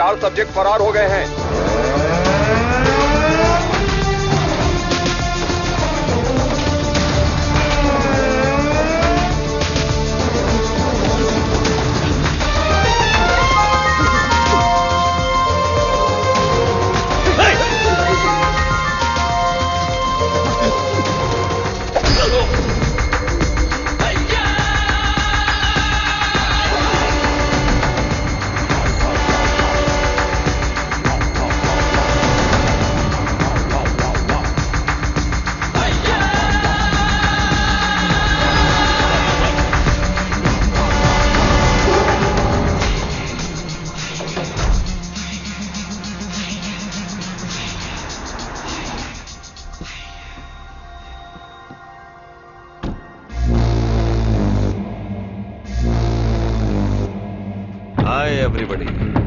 4 subject फरार हो गए हैं।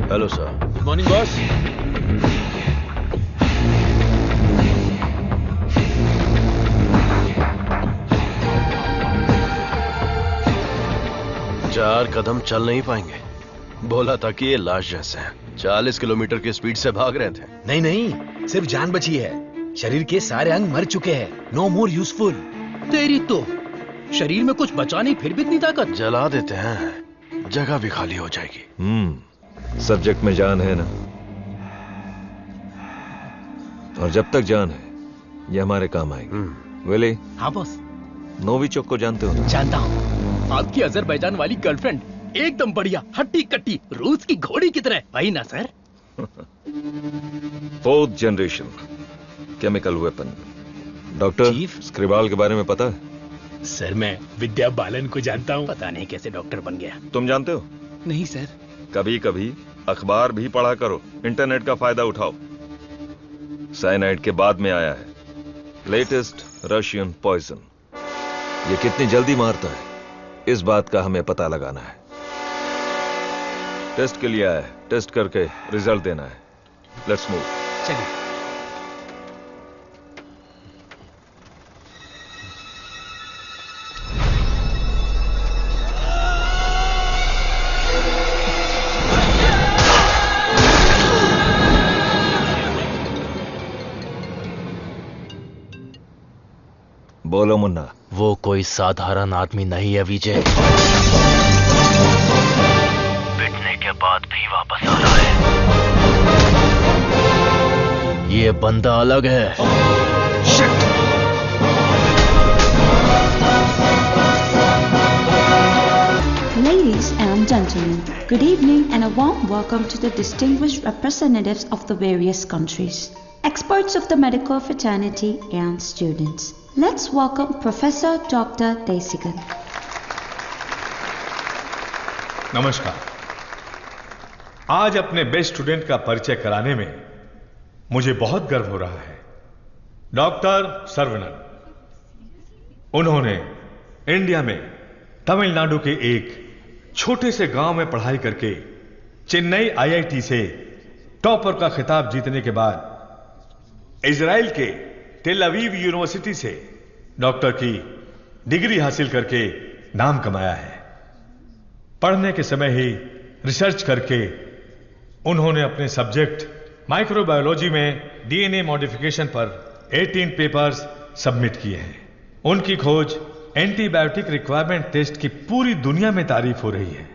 Hello sir. Good morning boss. चार कदम चल नहीं पाएंगे। बोला था कि ये लाश जैसे हैं। 40 किलोमीटर की स्पीड से भाग रहे थे। नहीं नहीं, सिर्फ जान बची है। शरीर के सारे अंग मर चुके हैं। No more useful. तेरी तो शरीर में कुछ बचा नहीं, फिर भी इतनी ताकत। जला देते हैं, जगह भी खाली हो जाएगी। सब्जेक्ट में जान है ना, और जब तक जान है ये हमारे काम आएगी। विली। हाँ बॉस। नोविचोक को जानते हो? जानता हूँ। आपकी अजरबैजान वाली गर्लफ्रेंड एकदम बढ़िया, हट्टी कट्टी, रूस की घोड़ी की तरह। वही ना sir? 4th generation chemical weapon. Doctor Skripal के बारे में पता है? सर मैं विद्या बालन को जानता हूँ। पता नहीं कैसे डॉक्टर बन गया। तुम जानते हो? नहीं सर। कभी कभी अखबार भी पढ़ा करो, इंटरनेट का फायदा उठाओ। साइनाइड के बाद में आया है लेटेस्ट रशियन पॉइजन। ये कितनी जल्दी मारता है, इस बात का हमें पता लगाना है। टेस्ट के लिए आया है, टेस्ट करके रिजल्ट देना है। Let's move. चलिए। बोलो मुन्ना। वो कोई साधारण आदमी नहीं है विजय। पिटने के बाद भी वापस आ रहा है। ये बंदा अलग है। Ladies and gentlemen, good evening and a warm welcome to the distinguished representatives of the various countries, experts of the medical fraternity and students. Let's welcome Professor Dr. Desigan. नमस्कार। आज अपने बेस्ट स्टूडेंट का परिचय कराने में मुझे बहुत गर्व हो रहा है। डॉक्टर सर्वनन। उन्होंने इंडिया में तमिलनाडु के एक छोटे से गांव में पढ़ाई करके चेन्नई आईआईटी से टॉपर का खिताब जीतने के बाद इजराइल के टेल अवीव यूनिवर्सिटी से डॉक्टर की डिग्री हासिल करके नाम कमाया है। पढ़ने के समय ही रिसर्च करके उन्होंने अपने सब्जेक्ट माइक्रोबायोलॉजी में डीएनए मॉडिफिकेशन पर 18 पेपर्स सबमिट किए हैं। उनकी खोज एंटीबायोटिक रिक्वायरमेंट टेस्ट की पूरी दुनिया में तारीफ हो रही है।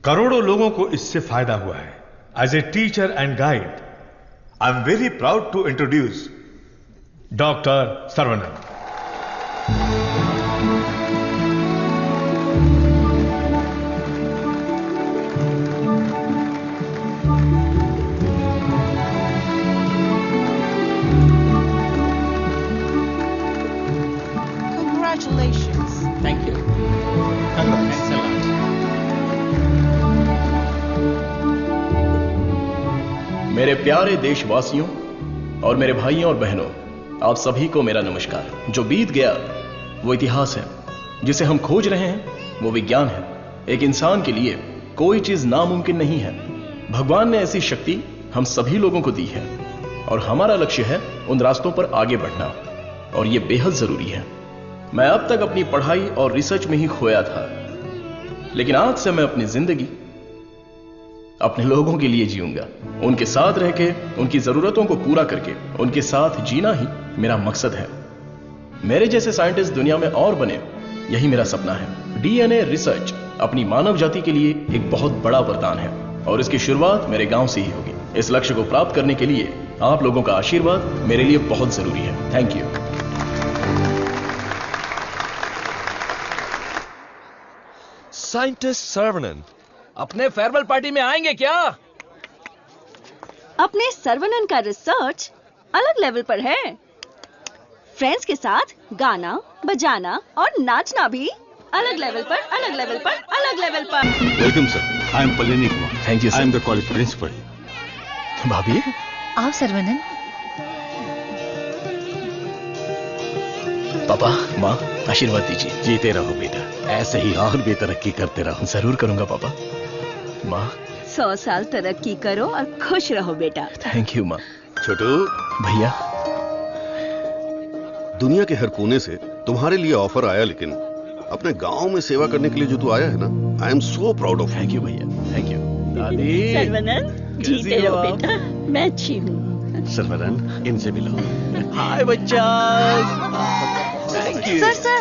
करोड़ों लोगों को इससे फायदा हुआ है। As a teacher and guide, I am very proud to introduce doctor Saravanan. Congratulations. Thank you. Excellent. मेरे प्यारे देशवासियों और मेरे भाइयों और बहनों, आप सभी को मेरा नमस्कार। जो बीत गया वो इतिहास है, जिसे हम खोज रहे हैं वो विज्ञान है। एक इंसान के लिए कोई चीज नामुमकिन नहीं है। भगवान ने ऐसी शक्ति हम सभी लोगों को दी है और हमारा लक्ष्य है उन रास्तों पर आगे बढ़ना, और ये बेहद जरूरी है। मैं अब तक अपनी पढ़ाई और रिसर्च में ही खोया था, लेकिन आज से मैं अपनी जिंदगी अपने लोगों के लिए जीऊंगा। उनके साथ रह के, उनकी जरूरतों को पूरा करके, उनके साथ जीना ही मेरा मकसद है। मेरे जैसे साइंटिस्ट दुनिया में और बने, यही मेरा सपना है। डीएनए रिसर्च अपनी मानव जाति के लिए एक बहुत बड़ा वरदान है और इसकी शुरुआत मेरे गांव से ही होगी। इस लक्ष्य को प्राप्त करने के लिए आप लोगों का आशीर्वाद मेरे लिए बहुत जरूरी है। Thank you. साइंटिस्ट सर्वनन, अपने फेयरवेल पार्टी में आएंगे क्या? अपने सर्वनन का रिसर्च अलग लेवल पर है। फ्रेंड्स के साथ गाना, बजाना और नाचना भी अलग लेवल पर, अलग लेवल पर, अलग लेवल पर। Welcome sir, I am Pallavi Kumar. Thank you sir. I am the college principal. भाभी, आओ सर्वनन। पापा, माँ, आशीर्वाद दीजिए। जीते रहो बेटा, ऐसे ही और भी तरक्की करते रहो। जरूर करूंगा पापा। माँ, 100 साल तरक्की करो और खुश रहो बेटा। थैंक यू माँ। छोटू, भैया, दुनिया के हर कोने से तुम्हारे लिए ऑफर आया, लेकिन अपने गांव में सेवा करने के लिए जो तू आया है ना, I am so proud of. Thank you भैया, थैंक यू। दादी, सर्वनन, जीते रहो बेटा, मैं अच्छी हूँ। सर्वनन, इनसे मिलो। हाय बच्चा। Thank you. Sir,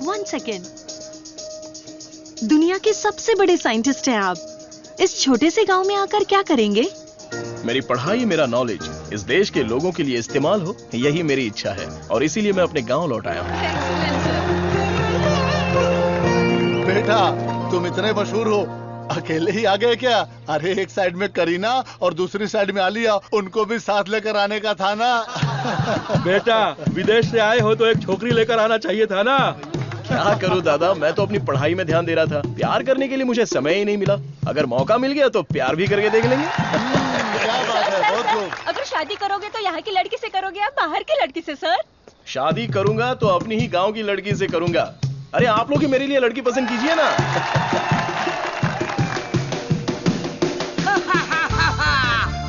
1 second. दुनिया के सबसे बड़े साइंटिस्ट हैं आप। इस छोटे से गांव में आकर क्या करेंगे? मेरी पढ़ाई, मेरा नॉलेज इस देश के लोगों के लिए इस्तेमाल हो, यही मेरी इच्छा है और इसीलिए मैं अपने गांव लौट आया हूँ। बेटा, तुम इतने मशहूर हो, अकेले ही आ गए क्या? अरे एक साइड में करीना और दूसरी साइड में आलिया, उनको भी साथ लेकर आने का था ना। बेटा, विदेश से आए हो तो एक छोकरी लेकर आना चाहिए था ना। क्या करूं दादा, मैं तो अपनी पढ़ाई में ध्यान दे रहा था। प्यार करने के लिए मुझे समय ही नहीं मिला। अगर मौका मिल गया तो प्यार भी करके देख लेंगे। क्या बात है, बहुत खूब। अगर शादी करोगे तो यहाँ की लड़की से करोगे या बाहर की लड़की से? सर, शादी करूंगा तो अपनी ही गांव की लड़की से करूंगा। अरे आप लोग ही मेरे लिए लड़की पसंद कीजिए ना।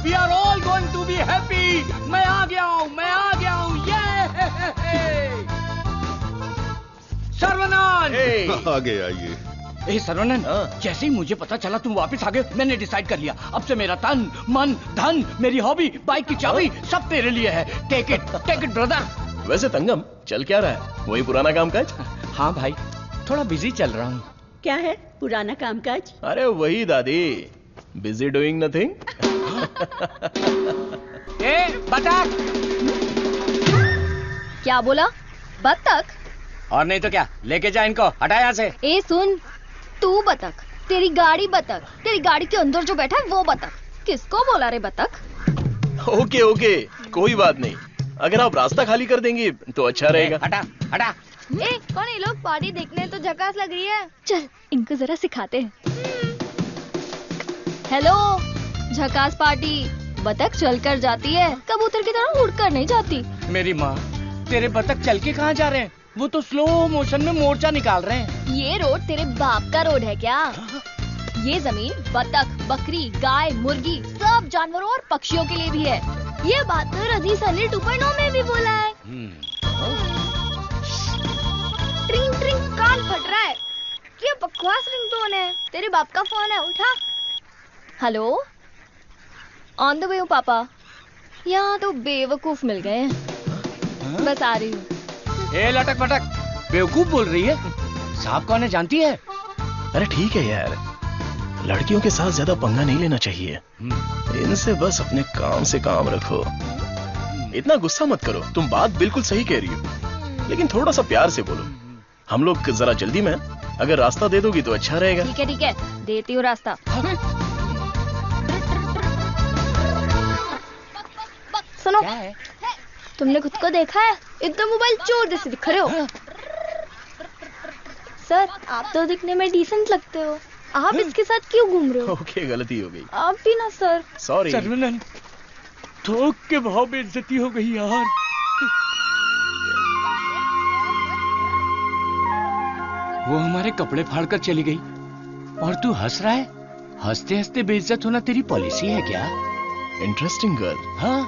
We are all going to be happy. मैं आ गया हूँ, मैं आ गया हूँ। ये सर्वनन। आगे आइए। ए सर्वनन, जैसे ही मुझे पता चला तुम वापस आ गए, मैंने डिसाइड कर लिया, अब से मेरा तन, मन, धन, मेरी हॉबी, बाइक की चाबी सब तेरे लिए है। Take it brother. वैसे तंगम, चल क्या रहा है? वही पुराना कामकाज? हाँ भाई, थोड़ा बिजी चल रहा हूँ। क्या है पुराना कामकाज? अरे वही दादी, बिजी डूइंग नथिंग। ए बतख। क्या बोला? बतख? और नहीं तो क्या, लेके जा इनको, हटा यहाँ से। ए सुन, तू बतख, तेरी गाड़ी बतख, तेरी गाड़ी के अंदर जो बैठा है वो बतख। किसको बोला रे बतख? ओके ओके, कोई बात नहीं। अगर आप रास्ता खाली कर देंगी तो अच्छा रहेगा। हटा हटा। ए कौन ये लोग? पार्टी देखने तो झकास लग रही है। चल इनको जरा सिखाते हैं। हेलो, झकास पार्टी। बतख चलकर जाती है, कबूतर की तरह उड़कर नहीं जाती। मेरी माँ, तेरे बतख चल के कहाँ जा रहे हैं? वो तो स्लो मोशन में मोर्चा निकाल रहे हैं। ये रोड तेरे बाप का रोड है क्या? ये जमीन बतख, बकरी, गाय, मुर्गी, सब जानवरों और पक्षियों के लिए भी है। ये बात तो रजीज अली 2.0 में भी बोला है। ट्रिंग ट्रिंग, कान फट रहा है। ये बकवास रिंगटोन है। तेरे बाप का फोन है, उठा। हेलो, ऑन द वे हूँ पापा। यहाँ तो बेवकूफ मिल गए हैं। बस आ रही हूँ। ए लटक पटक, बेवकूफ बोल रही है? साहब कौन है जानती है? अरे ठीक है यार, लड़कियों के साथ ज्यादा पंगा नहीं लेना चाहिए। इनसे बस अपने काम से काम रखो। इतना गुस्सा मत करो, तुम बात बिल्कुल सही कह रही हो, लेकिन थोड़ा सा प्यार से बोलो। हम लोग जरा जल्दी में, अगर रास्ता दे दोगी तो अच्छा रहेगा। ठीक है, देती हूँ रास्ता। सुनो, तुमने खुद को देखा है? इतना मोबाइल चोर जैसे दिख रहे हो। सर, आप तो दिखने में डिसेंट लगते हो, आप इसके साथ क्यों घूम रहे हो? ओके, गलती हो गई। आप भी ना सर। सॉरी। सर्वनन, थोक के भाव बेइज्जती हो गई यार। वो हमारे कपड़े फाड़कर चली गई और तू हंस रहा है? हंसते हंसते बेइज्जत होना तेरी पॉलिसी है क्या? Interesting girl. हाँ,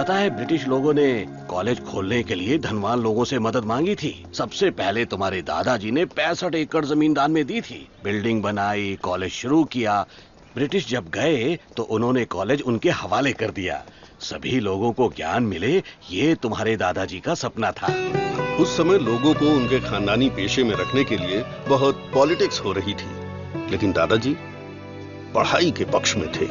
पता है ब्रिटिश लोगों ने कॉलेज खोलने के लिए धनवान लोगों से मदद मांगी थी। सबसे पहले तुम्हारे दादाजी ने 65 एकड़ जमीन दान में दी थी। बिल्डिंग बनाई, कॉलेज शुरू किया। ब्रिटिश जब गए तो उन्होंने कॉलेज उनके हवाले कर दिया। सभी लोगों को ज्ञान मिले, ये तुम्हारे दादाजी का सपना था। उस समय लोगों को उनके खानदानी पेशे में रखने के लिए बहुत पॉलिटिक्स हो रही थी, लेकिन दादाजी पढ़ाई के पक्ष में थे।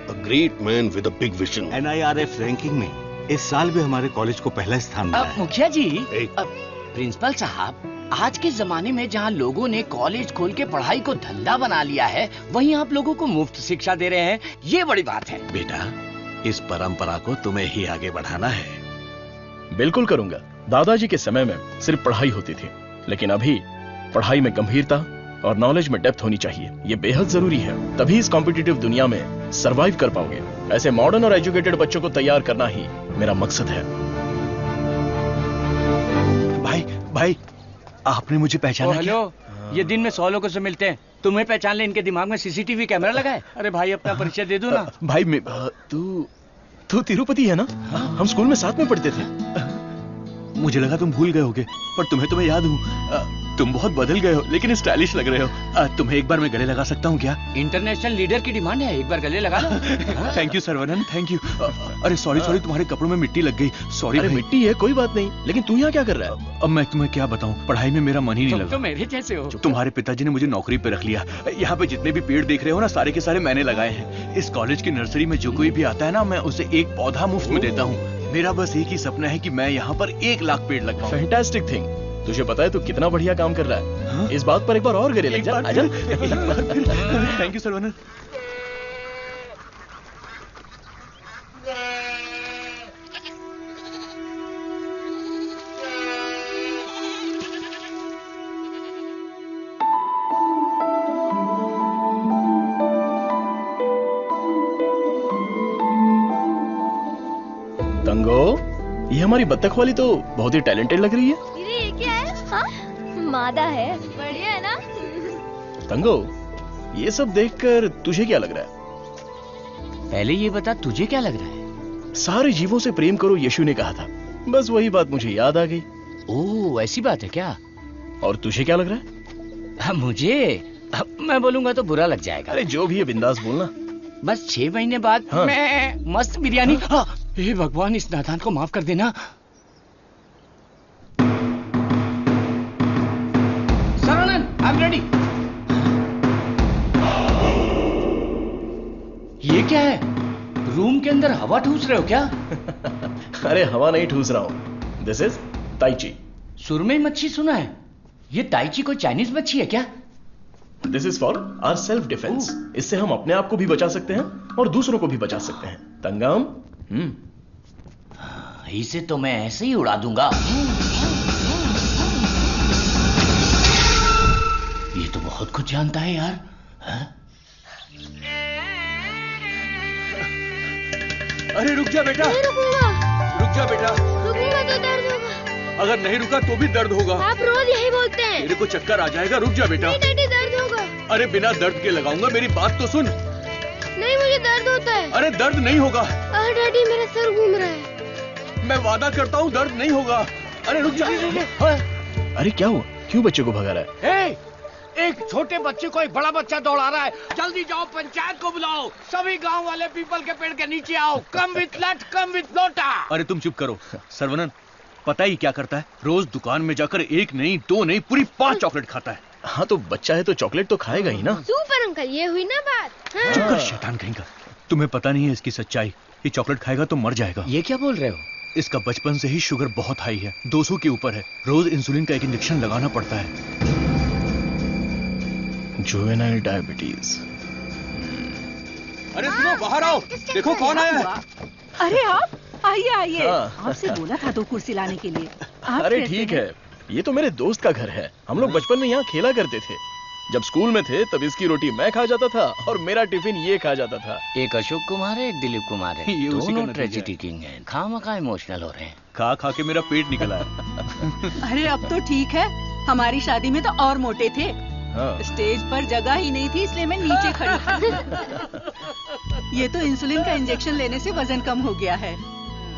A great man with a big vision. NIRF ranking में इस साल भी हमारे कॉलेज को पहला स्थान मिला है। मुखिया जी, प्रिंसिपल साहब, आज के जमाने में जहाँ लोगों ने कॉलेज खोल के पढ़ाई को धंधा बना लिया है, वहीं आप लोगों को मुफ्त शिक्षा दे रहे हैं, ये बड़ी बात है। बेटा, इस परंपरा को तुम्हें ही आगे बढ़ाना है। बिल्कुल करूंगा। दादाजी के समय में सिर्फ पढ़ाई होती थी, लेकिन अभी पढ़ाई में गंभीरता और नॉलेज में डेप्थ होनी चाहिए। ये बेहद जरूरी है, तभी इस कॉम्पिटिटिव दुनिया में सरवाइव कर पाओगे। ऐसे मॉडर्न और एजुकेटेड बच्चों को तैयार करना ही मेरा मकसद है। भाई, आपने मुझे पहचाना? हेलो, ये दिन में 100 लोगों से मिलते हैं, तुम्हें पहचान ले, इनके दिमाग में सीसीटीवी कैमरा लगा है। अरे भाई, अपना परिचय दे दो ना। भाई, तू तिरुपति है ना? हम स्कूल में साथ में पढ़ते थे। मुझे लगा तुम भूल गए होगे, पर तुम्हें याद हूँ। तुम बहुत बदल गए हो, लेकिन स्टाइलिश लग रहे हो। तुम्हें एक बार मैं गले लगा सकता हूँ क्या? इंटरनेशनल लीडर की डिमांड है, एक बार गले लगा लो। Thank you Saravanan, thank you. अरे सॉरी, तुम्हारे कपड़ों में मिट्टी लग गई। सॉरी। अरे मिट्टी है, कोई बात नहीं, लेकिन तू यहाँ क्या कर रहा है? अब मैं तुम्हें क्या बताऊँ, पढ़ाई में मेरा मन ही नहीं लगा। तो मेरे जैसे हो। तुम्हारे पिताजी ने मुझे नौकरी पे रख लिया। यहाँ पे जितने भी पेड़ देख रहे हो ना, सारे के सारे मैंने लगाए हैं। इस कॉलेज की नर्सरी में जो कोई भी आता है ना, मैं उसे एक पौधा मुफ्त में देता हूँ। मेरा बस एक ही सपना है कि मैं यहाँ पर 1 लाख पेड़ लगाऊं। Fantastic thing. तुझे पता है तू कितना बढ़िया काम कर रहा है? हाँ? इस बात पर एक बार और गले लग जा। आजा। Thank you Saravanan. तंगो, ये हमारी बत्तख वाली तो बहुत ही टैलेंटेड लग रही है। ये क्या है? हाँ? मादा है। बढ़िया है ना? तंगो, ये सब देखकर तुझे क्या लग रहा है? पहले ये बता, तुझे क्या लग रहा है? सारे जीवों से प्रेम करो, यीशु ने कहा था। बस वही बात मुझे याद आ गई। ओह, ऐसी बात है क्या? और तुझे क्या लग रहा है? मुझे मैं बोलूंगा तो बुरा लग जाएगा। अरे जो भी है बिंदास बोलना। बस 6 महीने बाद हाँ। मैं मस्त बिरयानी। हाँ। हे भगवान, इस नादान को माफ कर देना। Saravanan, I am ready. ये क्या है? रूम के अंदर हवा ठूस रहे हो क्या? अरे हवा नहीं ठूस रहा हूं। This is tai chi. सुरमई मच्छी सुना है। ये ताइची कोई चाइनीज मच्छी है क्या? This is for our self defence. इससे हम अपने आप को भी बचा सकते हैं और दूसरों को भी बचा सकते हैं। तंगम, इसे तो मैं ऐसे ही उड़ा दूंगा। ये तो बहुत कुछ जानता है यार। अरे रुक जा बेटा। नहीं रुकूंगा। रुक जा बेटा। रुकूंगा तो दर्द होगा। अगर नहीं रुका तो भी दर्द होगा। आप रोज यही बोलते हैं। मेरे को चक्कर आ जाएगा, रुक जा बेटा। नहीं डैडी, दर्द होगा। अरे बिना दर्द के लगाऊंगा, मेरी बात तो सुन। नहीं, मुझे दर्द होता है। अरे दर्द नहीं होगा। डैडी, मेरा सर घूम रहा है। मैं वादा करता हूँ दर्द नहीं होगा। अरे रुक जा। अरे क्या हुआ? क्यों बच्चे को भगा रहा है? एक छोटे बच्चे को एक बड़ा बच्चा दौड़ा रहा है। जल्दी जाओ, पंचायत को बुलाओ। सभी गांव वाले पीपल के पेड़ के नीचे आओ। कम विथ लट, कम विथ लोटा। अरे तुम चुप करो। सर्वनन, पता ही क्या करता है? रोज दुकान में जाकर 1 नहीं 2 नहीं पूरी 5 चॉकलेट खाता है। हाँ तो बच्चा है तो चॉकलेट तो खाएगा ही ना। सुपर अंकल, ये हुई ना बात। हाँ। चुप कर शैतान कहीं का। तुम्हें पता नहीं है इसकी सच्चाई। ये चॉकलेट खाएगा तो मर जाएगा। ये क्या बोल रहे हो? इसका बचपन से ही शुगर बहुत हाई है, 200 के ऊपर है। रोज इंसुलिन का एक इंजेक्शन लगाना पड़ता है। Juvenile diabetes. अरे सुनो, बाहर आओ, देखो कौन आया है। अरे आप आइए आइए। हाँ। आपसे बोला था 2 कुर्सी लाने के लिए। आप अरे कैसे ठीक हैं? है, ये तो मेरे दोस्त का घर है। हम लोग बचपन में यहाँ खेला करते थे। जब स्कूल में थे तब इसकी रोटी मैं खा जाता था और मेरा टिफिन ये खा जाता था। एक अशोक कुमार है, एक दिलीप कुमार है। ये उसी का दोनों नतीजा ट्रेजेडी किंग हैं। खामखा इमोशनल हो रहे हैं। खा खा के मेरा पेट निकला है। अरे अब तो ठीक है। हमारी शादी में तो और मोटे थे। हाँ। स्टेज पर जगह ही नहीं थी, इसलिए मैं नीचे खड़ी थी। ये तो इंसुलिन का इंजेक्शन लेने से वजन कम हो गया है।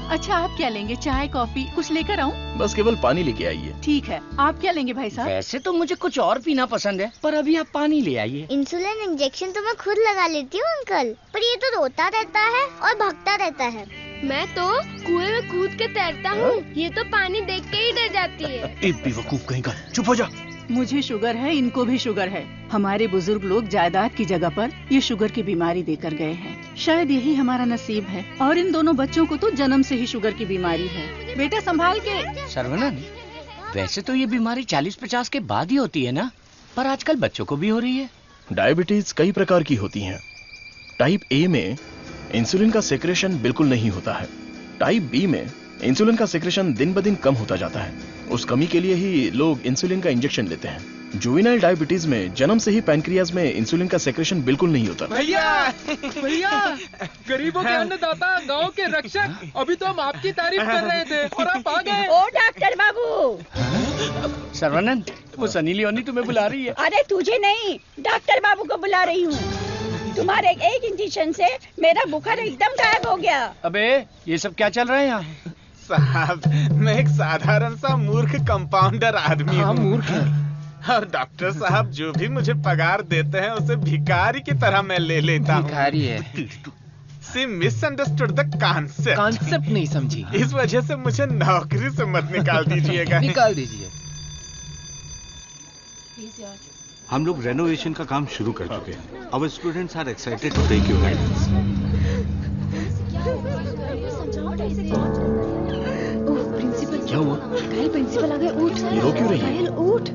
अच्छा आप क्या लेंगे, चाय कॉफी कुछ लेकर आऊं? बस केवल पानी लेके आइए। ठीक है, आप क्या लेंगे भाई साहब? वैसे तो मुझे कुछ और पीना पसंद है, पर अभी आप पानी ले आइए। इंसुलिन इंजेक्शन तो मैं खुद लगा लेती हूँ अंकल, पर ये तो रोता रहता है और भागता रहता है। मैं तो कुएं में कूद के तैरता हूँ, ये तो पानी देख के ही डर जाती है। एक बेवकूफ कहीं का, चुप हो जा। मुझे शुगर है, इनको भी शुगर है। हमारे बुजुर्ग लोग जायदाद की जगह पर ये शुगर की बीमारी देकर गए हैं। शायद यही हमारा नसीब है। और इन दोनों बच्चों को तो जन्म से ही शुगर की बीमारी है। बेटा संभाल के। सर्वनन, वैसे तो ये बीमारी 40-50 के बाद ही होती है ना, पर आजकल बच्चों को भी हो रही है। डायबिटीज कई प्रकार की होती हैं। टाइप ए में इंसुलिन का सेक्रेशन बिल्कुल नहीं होता है। टाइप बी में इंसुलिन का सेक्रेशन दिन ब दिन कम होता जाता है। उस कमी के लिए ही लोग इंसुलिन का इंजेक्शन लेते हैं। जुवेनाइल डायबिटीज में जन्म से ही पैनक्रियाज में इंसुलिन का सेक्रेशन बिल्कुल नहीं होता। भैया गरीबों के अन्नदाता, गांव के रक्षक, अभी तो हम आपकी तारीफ कर रहे थे और आप आ गए। ओ डॉक्टर बाबू। सर्वनन, वो सनी लियोनी तुम्हें बुला रही है। अरे तुझे नहीं, डॉक्टर बाबू को बुला रही हूँ। तुम्हारे एक इंजेक्शन से मेरा बुखार एकदम गायब हो गया। अबे ये सब क्या चल रहा है यहाँ? साहब, मैं एक साधारण सा मूर्ख कंपाउंडर आदमी हूँ। मूर्ख है। और डॉक्टर साहब जो भी मुझे पगार देते हैं उसे भिखारी की तरह मैं ले लेता हूँ। भिखारी है। सी मिसअंडरस्टूड द कॉन्सेप्ट। कॉन्सेप्ट नहीं समझी। इस वजह से मुझे नौकरी से मत निकाल दीजिएगा। निकाल दीजिए। हम लोग रेनोवेशन का काम शुरू कर चुके हैं। Our students are excited to take your guidance. क्या हुआ? प्रिंसिपल आ गए, उठ। ये रो क्यों रही है? उठ।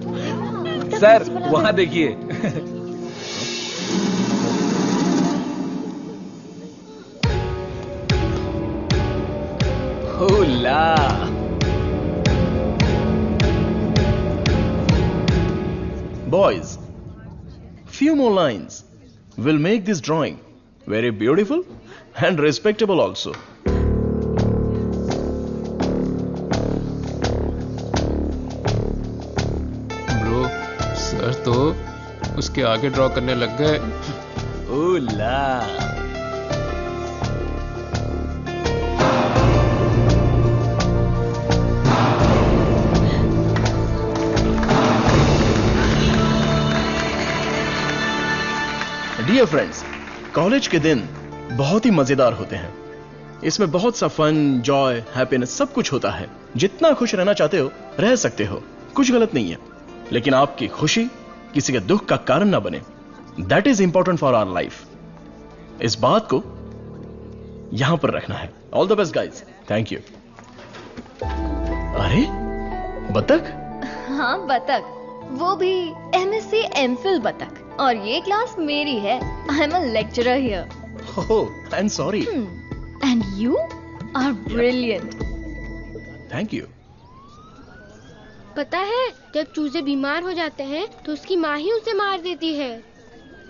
सर वहाँ देखिए। होला। Boys, few more lines will make this drawing very beautiful and respectable also. Bro, sir तो उसके आगे ड्रॉ करने लग गए। ओला। डियर फ्रेंड्स, कॉलेज के दिन बहुत ही मजेदार होते हैं। इसमें बहुत सा फन, जॉय, हैप्पीनेस सब कुछ होता है। जितना खुश रहना चाहते हो रह सकते हो, कुछ गलत नहीं है। लेकिन आपकी खुशी किसी के दुख का कारण ना बने, that is important for our life. इस बात को यहां पर रखना है। All the best guys. Thank you. अरे बतख? हाँ बतख, वो भी MSc MPhil बतख। और ये क्लास मेरी है। I am a lecturer here. Oh, I am sorry. And you are brilliant. Thank you. पता है, जब चूजे बीमार हो जाते हैं तो उसकी माँ ही उसे मार देती है।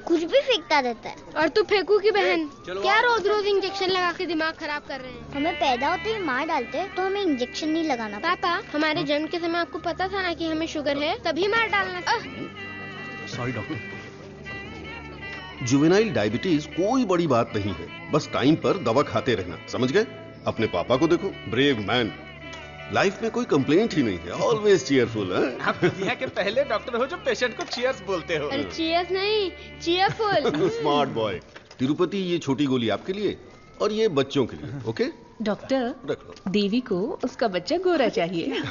कुछ भी फेंकता रहता है। और तू फेंकू की बहन, क्या रोज रोज इंजेक्शन लगा के दिमाग खराब कर रहे हैं। हमें पैदा होते ही मार डालते तो हमें इंजेक्शन नहीं लगाना। पापा, हमारे जन्म के समय आपको पता था ना कि हमें शुगर है, तभी मार डालना था। Sorry doctor. जुवेनाइल डायबिटीज कोई बड़ी बात नहीं है, बस टाइम पर दवा खाते रहना, समझ गए? अपने पापा को देखो, ब्रेव मैन, लाइफ में कोई कंप्लेंट ही नहीं है, ऑलवेज चीयरफुल है। आप दुनिया के पहले डॉक्टर हो जो पेशेंट को चीयर्स बोलते हो। अरे चीयर्स नहीं, चीयरफुल। Smart boy. तिरुपति, ये छोटी गोली आपके लिए और ये बच्चों के लिए। ओके डॉक्टर, रख लो। देवी को उसका बच्चा गोरा चाहिए।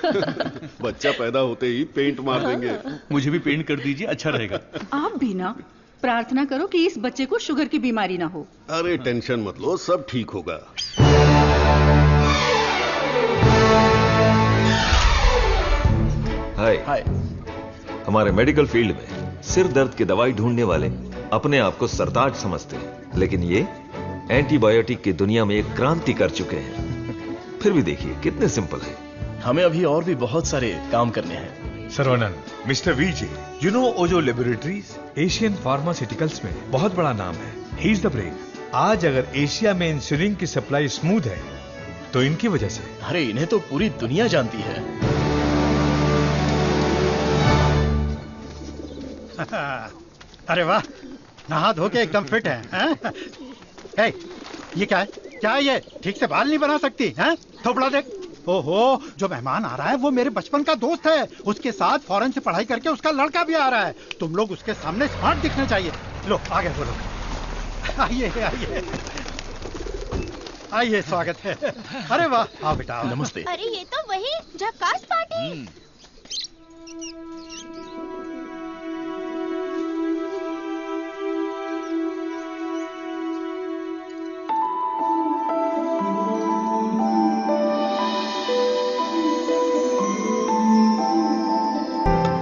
बच्चा पैदा होते ही पेंट मार देंगे। मुझे भी पेंट कर दीजिए, अच्छा रहेगा। आप भी ना प्रार्थना करो कि इस बच्चे को शुगर की बीमारी ना हो। अरे टेंशन मत लो, सब ठीक होगा। हाय। हमारे मेडिकल फील्ड में सिर दर्द की दवाई ढूंढने वाले अपने आप को सरताज समझते हैं, लेकिन ये एंटीबायोटिक की दुनिया में एक क्रांति कर चुके हैं। फिर भी देखिए कितने सिंपल है। हमें अभी और भी बहुत सारे काम करने हैं। Saravanan, mister VJ, you know Ojo laboratories Asian pharmaceuticals में बहुत बड़ा नाम है। He is the brain. आज अगर एशिया में इंसुलिन की सप्लाई स्मूथ है तो इनकी वजह से। अरे इन्हें तो पूरी दुनिया जानती है। अरे वाह, नहा धो के एकदम फिट है। हे, ये क्या है? क्या ये ठीक से बाल नहीं बना सकती हैं? थोपड़ा देख। ओहो, जो मेहमान आ रहा है वो मेरे बचपन का दोस्त है। उसके साथ फॉरेन से पढ़ाई करके उसका लड़का भी आ रहा है। तुम लोग उसके सामने स्मार्ट दिखने चाहिए। लो आगे बोलो। आइए आइए आइए, स्वागत है। अरे वाह, आओ बेटा। नमस्ते। अरे ये तो वही झक्कास पार्टी।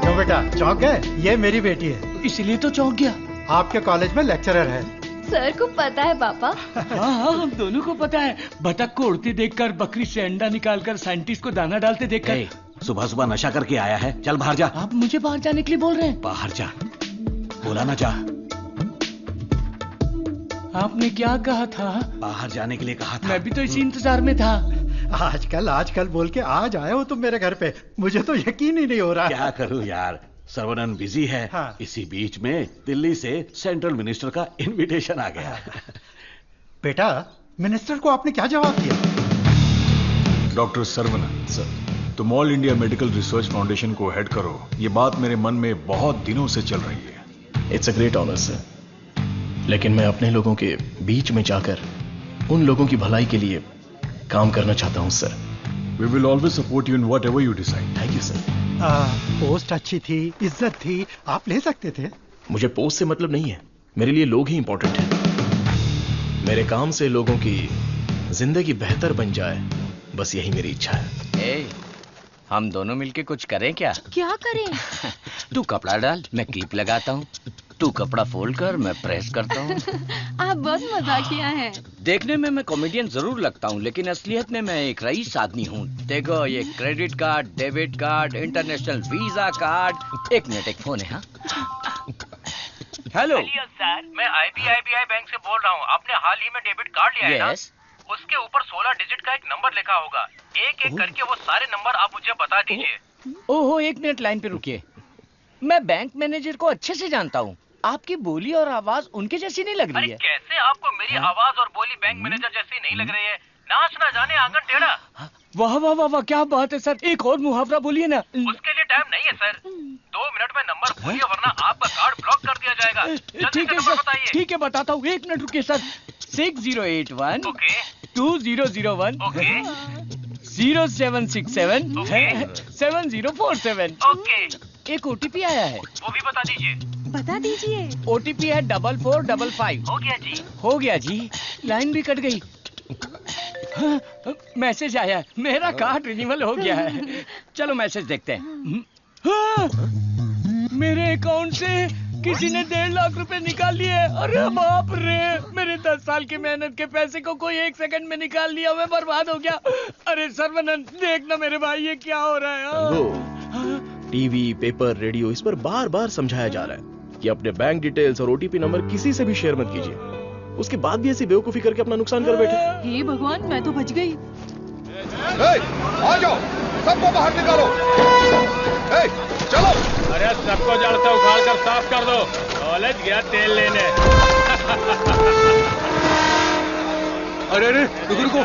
क्यों बेटा चौंक गए? ये मेरी बेटी है। इसलिए तो चौंक गया। आपके कॉलेज में लेक्चरर है। सर को पता है पापा। हाँ, हम दोनों को पता है। बतख को उड़ते देखकर, बकरी से अंडा निकालकर, साइंटिस्ट को दाना डालते देखकर। सुबह सुबह नशा करके आया है, चल बाहर जा। आप मुझे बाहर जाने के लिए बोल रहे हैं? बाहर जा, बोला ना जा। आपने क्या कहा था? बाहर जाने के लिए कहा था। मैं भी तो इसी इंतजार में था। आजकल बोल के आज आए हो तुम मेरे घर पे। मुझे तो यकीन ही नहीं हो रहा। क्या करूं यार, सर्वनन बिजी है। हाँ। इसी बीच में दिल्ली से सेंट्रल मिनिस्टर का इनविटेशन आ गया। बेटा, मिनिस्टर को आपने क्या जवाब दिया? डॉक्टर सर्वनन सर, तुम all India medical research foundation को हेड करो, ये बात मेरे मन में बहुत दिनों से चल रही है। It's a great honour sir, लेकिन मैं अपने लोगों के बीच में जाकर उन लोगों की भलाई के लिए काम करना चाहता हूं sir. We will always support you in whatever you decide. Thank you sir. Post अच्छी थी, इज्जत थी, आप ले सकते थे। मुझे पोस्ट से मतलब नहीं है, मेरे लिए लोग ही इंपॉर्टेंट हैं। मेरे काम से लोगों की जिंदगी बेहतर बन जाए, बस यही मेरी इच्छा है। हम दोनों मिलके कुछ करें क्या? क्या करें? तू कपड़ा डाल, मैं क्लिप लगाता हूँ। तू कपड़ा फोल्ड कर, मैं प्रेस करता हूँ। आप बहुत मजाकिया हैं। देखने में मैं कॉमेडियन जरूर लगता हूँ, लेकिन असलियत में मैं एक रईस आदमी हूँ। देखो, ये credit card, debit card, international visa card. एक मिनट, एक फोन है। हाँ, हेलो सर, मैं IBI बैंक से बोल रहा हूँ। आपने हाल ही में डेबिट कार्ड लिया है ना? उसके ऊपर 16 डिजिट का एक नंबर लिखा होगा। एक एक करके वो सारे नंबर आप मुझे बता दीजिए। ओहो, एक मिनट लाइन पे रुकिए। मैं बैंक मैनेजर को अच्छे से जानता हूँ। आपकी बोली और आवाज उनके जैसी नहीं लग रही है। कैसे आपको मेरी आवाज और बोली बैंक मैनेजर जैसी नहीं लग रही है? नाच ना जाने आंगन टेढ़ा। वाह वाह वाह वाह, क्या बात है सर। एक और मुहावरा बोलिए ना। उसके लिए टाइम नहीं है सर। 2 मिनट में नंबर बोलिए, वरना आपका कार्ड ब्लॉक कर दिया जाएगा। ठीक है सर, ठीक है बताता हूँ। एक मिनट रुकिए सर। 6081 2001 0767 7047। एक OTP आया है, वो भी बता दीजिए। बता दीजिए। OTP है 4455। हो गया जी। हो गया जी। लाइन भी कट गई। हाँ, मैसेज आया है, मेरा कार्ड रिन्यूअल हो गया है। चलो मैसेज देखते हैं। हाँ, मेरे अकाउंट से किसी ने 1.5 लाख रुपए निकाल लिए। अरे बाप रे, मेरे 10 साल की मेहनत के पैसे को कोई 1 सेकंड में निकाल लिया। मैं बर्बाद हो गया। अरे सर्वनंद, देखना मेरे भाई, ये क्या हो रहा है? टीवी, पेपर, रेडियो, इस पर बार बार समझाया जा रहा है कि अपने बैंक डिटेल्स और OTP नंबर किसी से भी शेयर मत कीजिए। उसके बाद भी ऐसी बेवकूफी करके अपना नुकसान कर बैठे। हे भगवान, मैं तो बच गई। आ जाओ, सबको बाहर निकालो। चलो। अरे सबको जड़ से उखाड़ कर साफ कर दो। कॉलेज गया तेल लेने। अरे अरे रुको,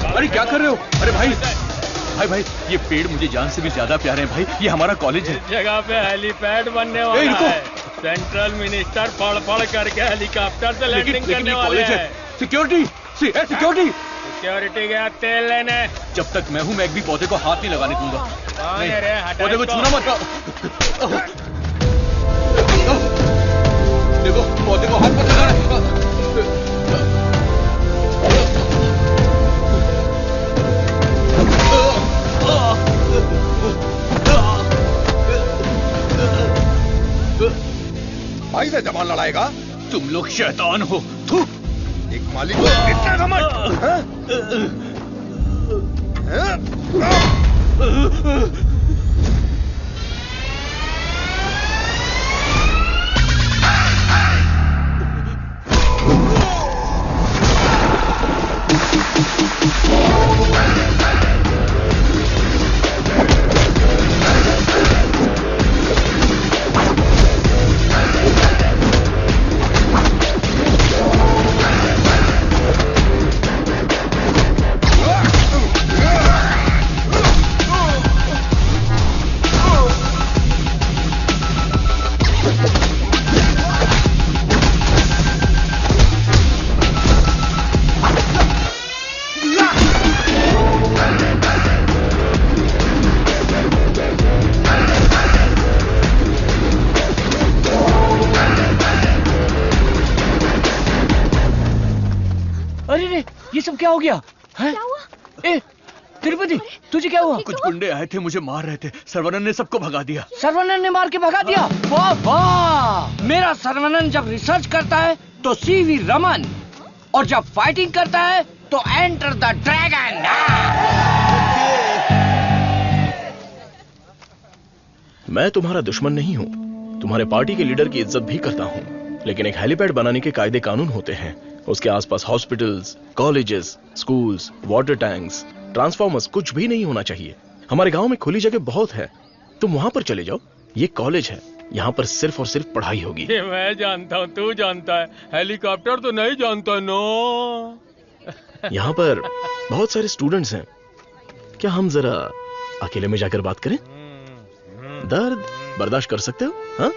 अरे क्या कर रहे हो? अरे भाई, ये पेड़ मुझे जान से भी ज्यादा प्यारे हैं भाई। ये हमारा कॉलेज है। इस जगह पे हेलीपैड बनने वाला है। सेंट्रल मिनिस्टर पढ़ करके हेलीकॉप्टर से लैंडिंग करने वाले हैं। सिक्योरिटी, सिक्योरिटी गया तेल लेने। जब तक मैं हूँ, मैं एक भी पौधे को हाथ नहीं लगाने दूंगा। पौधे को छूना मत। देखो, पौधे को हाथ मत लगाना। भाई से जबान लड़ाएगा? तुम लोग शैतान हो। थू। एक मालिक को इतना घमंड। अरे रे, ये सब क्या हो गया? क्या हुआ? ए, तिरुपति, तुझे क्या हुआ? कुछ गुंडे आए थे, मुझे मार रहे थे। सर्वनन ने सबको भगा दिया। सर्वनन ने मार के भगा दिया? वाह वाह! मेरा सर्वनन जब रिसर्च करता है तो सीवी रमन, और जब फाइटिंग करता है तो एंटर द ड्रैगन। मैं तुम्हारा दुश्मन नहीं हूं, तुम्हारे पार्टी के लीडर की इज्जत भी करता हूं, लेकिन एक हेलीपैड बनाने के कायदे कानून होते हैं। उसके आसपास hospitals, colleges, schools, water tanks, transformers कुछ भी नहीं होना चाहिए। हमारे गांव में खुली जगह बहुत है, तुम वहां पर चले जाओ। ये कॉलेज है, यहाँ पर सिर्फ और सिर्फ पढ़ाई होगी। ये मैं जानता हूँ, तू जानता है, हेलीकॉप्टर तो नहीं जानता। नो, यहाँ पर बहुत सारे स्टूडेंट्स हैं, क्या हम जरा अकेले में जाकर बात करें? दर्द बर्दाश्त कर सकते हो? हाँ?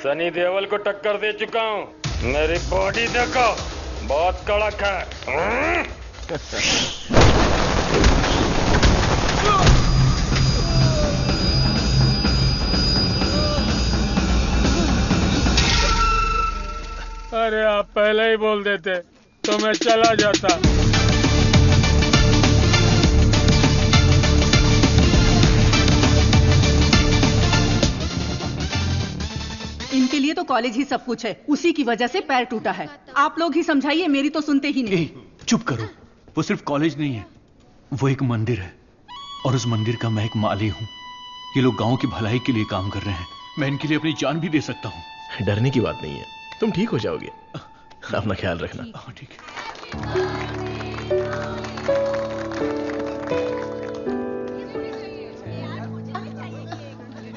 सनी देओल को टक्कर दे चुका हूँ, मेरी बॉडी देखो, बहुत कड़क है। अरे आप पहले ही बोल देते तो मैं चला जाता। इनके लिए तो कॉलेज ही सब कुछ है, उसी की वजह से पैर टूटा है। आप लोग ही समझाइए, मेरी तो सुनते ही नहीं। चुप करो, वो सिर्फ कॉलेज नहीं है, वो एक मंदिर है, और उस मंदिर का मैं एक माली हूँ। ये लोग गांव की भलाई के लिए काम कर रहे हैं, मैं इनके लिए अपनी जान भी दे सकता हूँ। डरने की बात नहीं है, तुम ठीक हो जाओगे, अपना ख्याल रखना। ठीक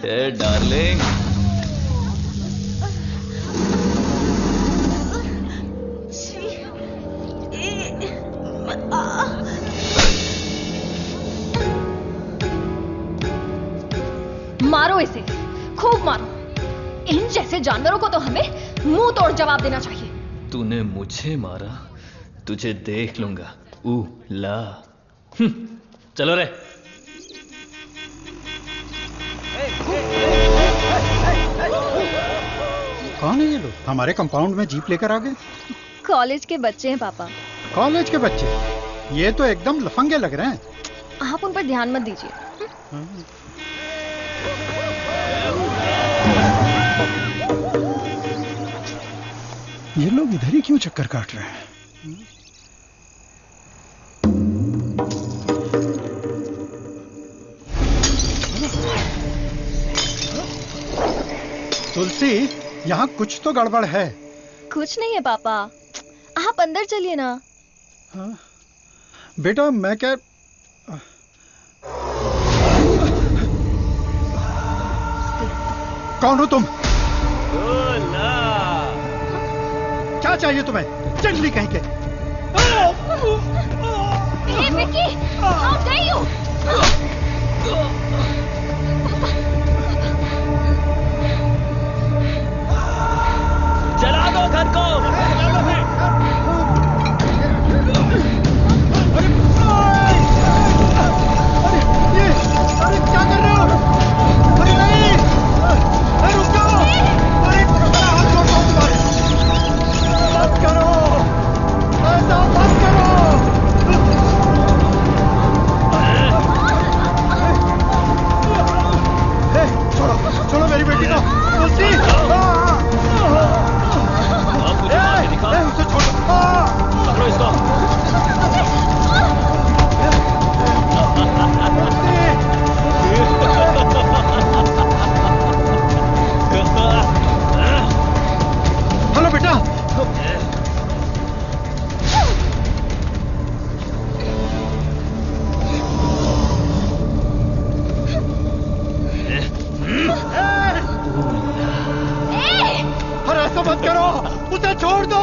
है। डार्लिंग, मारो इसे, खूब मारो। इन जैसे जानवरों को तो हमें मुंह तोड़ जवाब देना चाहिए। तूने मुझे मारा, तुझे देख लूंगा। ला चलो रे। कौन है ये लोग? हमारे कंपाउंड में जीप लेकर आ गए। कॉलेज के बच्चे हैं पापा। कॉलेज के बच्चे? ये तो एकदम लफंगे लग रहे हैं। आप उन पर ध्यान मत दीजिए। ये लोग इधर ही क्यों चक्कर काट रहे हैं? तुलसी, यहाँ कुछ तो गड़बड़ है। कुछ नहीं है पापा, आप अंदर चलिए ना। हाँ? बेटा मैं क्या, कौन हो तुम? क्या चाहिए तुम्हें? जंगली कहीं के। Hey, Vicky! How dare you! जला दो घर को। अरे क्या कर रहे हो? अरे नहीं! अरे रुक जाओ! अरे हाथ छोड़ो तुम्हारे! मत करो! ऐसा मत करो! छोड़ो, छोड़ो मेरी बेटी को! तुलसी! उसे छोड़ो! पकड़ो इसको। हेलो बेटा। अरे ऐसा मत करो, उसे छोड़ दो।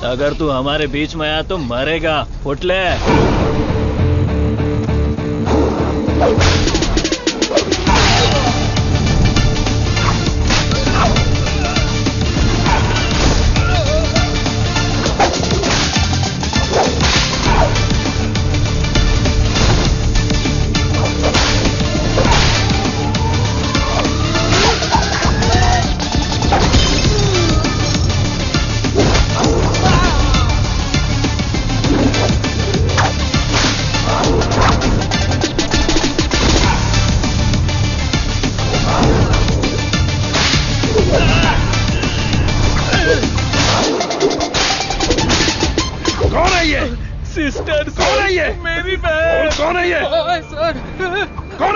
अगर तू हमारे बीच में आया तो मरेगा। उठ ले।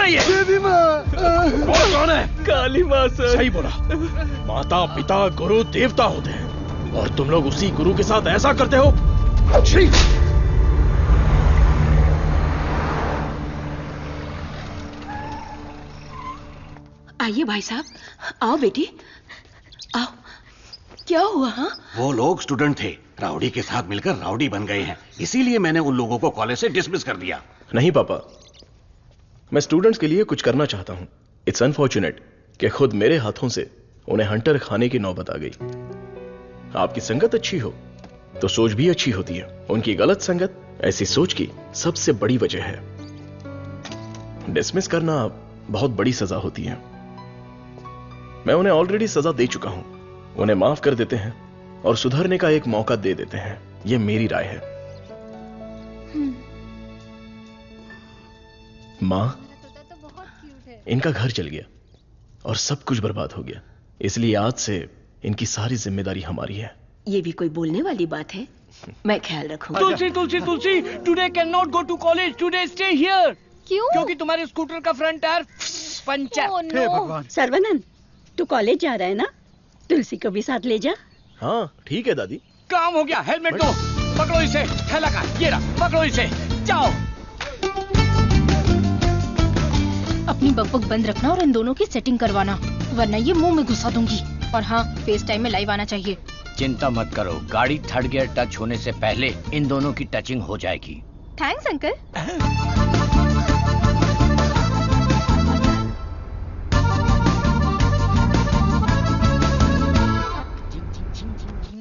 है ये? देवी माँ। कौन है? काली माँ सर। सही बोला। माता पिता गुरु देवता होते हैं और तुम लोग उसी गुरु के साथ ऐसा करते हो। छी! आइए भाई साहब, आओ बेटी, आओ। क्या हुआ? हाँ, वो लोग स्टूडेंट थे, राउडी के साथ मिलकर राउडी बन गए हैं, इसीलिए मैंने उन लोगों को कॉलेज से डिसमिस कर दिया। नहीं पापा, मैं स्टूडेंट्स के लिए कुछ करना चाहता हूं। इट्स अनफॉर्चुनेट कि खुद मेरे हाथों से उन्हें हंटर खाने की नौबत आ गई। आपकी संगत अच्छी हो तो सोच भी अच्छी होती है। उनकी गलत संगत ऐसी सोच की सबसे बड़ी वजह है। डिसमिस करना बहुत बड़ी सजा होती है। मैं उन्हें ऑलरेडी सजा दे चुका हूं। उन्हें माफ कर देते हैं और सुधरने का एक मौका दे देते हैं। यह मेरी राय है। मां, इनका घर जल गया और सब कुछ बर्बाद हो गया, इसलिए आज से इनकी सारी जिम्मेदारी हमारी है। ये भी कोई बोलने वाली बात है? मैं ख्याल रखूंगा। Tulsi Tulsi Tulsi, today can not go to college, today stay here. क्यों? क्योंकि तुम्हारे स्कूटर का फ्रंट टायर पंचर। सर्वनंद, तू कॉलेज जा रहा है ना? तुलसी को भी साथ ले जा। हाँ ठीक है दादी। काम हो गया। हेलमेट दो, पकड़ो इसे। थैला का ये रहा, पकड़ो इसे, जाओ। अपनी बकबक बंद रखना और इन दोनों की सेटिंग करवाना, वरना ये मुंह में घुसा दूंगी। और हाँ, फेस टाइम में लाइव आना चाहिए। चिंता मत करो, गाड़ी थर्ड गियर टच होने से पहले इन दोनों की टचिंग हो जाएगी। Thanks uncle.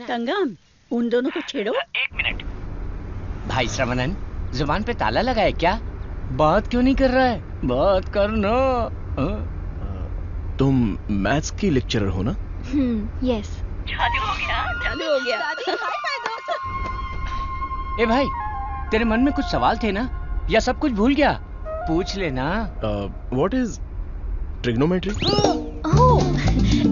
कंगन, उन दोनों को छेड़ो। एक मिनट। भाई श्रवणन, जुबान पे ताला लगा है क्या? बात क्यों नहीं कर रहा है? बात करना। तुम मैथ्स की लेक्चरर हो ना? यस। जादू हो गया, जादू हो गया। ए भाई, तेरे मन में कुछ सवाल थे ना, या सब कुछ भूल गया? पूछ लेना। What is trigonometry? Oh,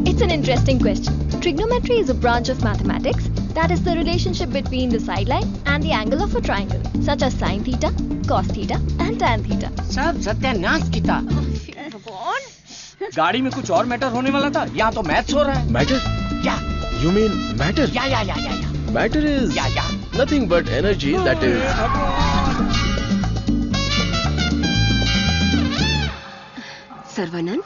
it's an interesting question. Trigonometry is a branch of mathematics that is the relationship between the sideline and the angle of a triangle, such as sin theta, cos theta, and tan theta. सब सत्यानाश किया। गाड़ी में कुछ और matter होने वाला था, यहाँ तो मैथ्स हो रहा है। मैटर? या यू मीन मैटर? या matter is nothing but energy that is. Sarvanand,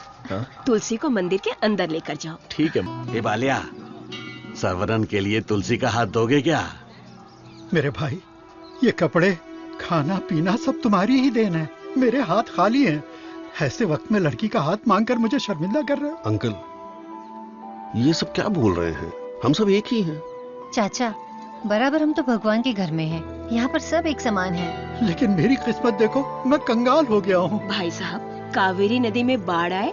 Tulsi को मंदिर के अंदर लेकर जाओ। ठीक है। ए बालिया, सर्वनन के लिए तुलसी का हाथ दोगे क्या? मेरे भाई, ये कपड़े, खाना पीना सब तुम्हारी ही देन है। मेरे हाथ खाली हैं। ऐसे वक्त में लड़की का हाथ मांगकर मुझे शर्मिंदा कर रहे हो। अंकल, ये सब क्या बोल रहे हैं? हम सब एक ही हैं। चाचा, बराबर हम तो भगवान के घर में हैं। यहाँ पर सब एक समान है। लेकिन मेरी किस्मत देखो, मैं कंगाल हो गया हूँ। भाई साहब, कावेरी नदी में बाढ़ आए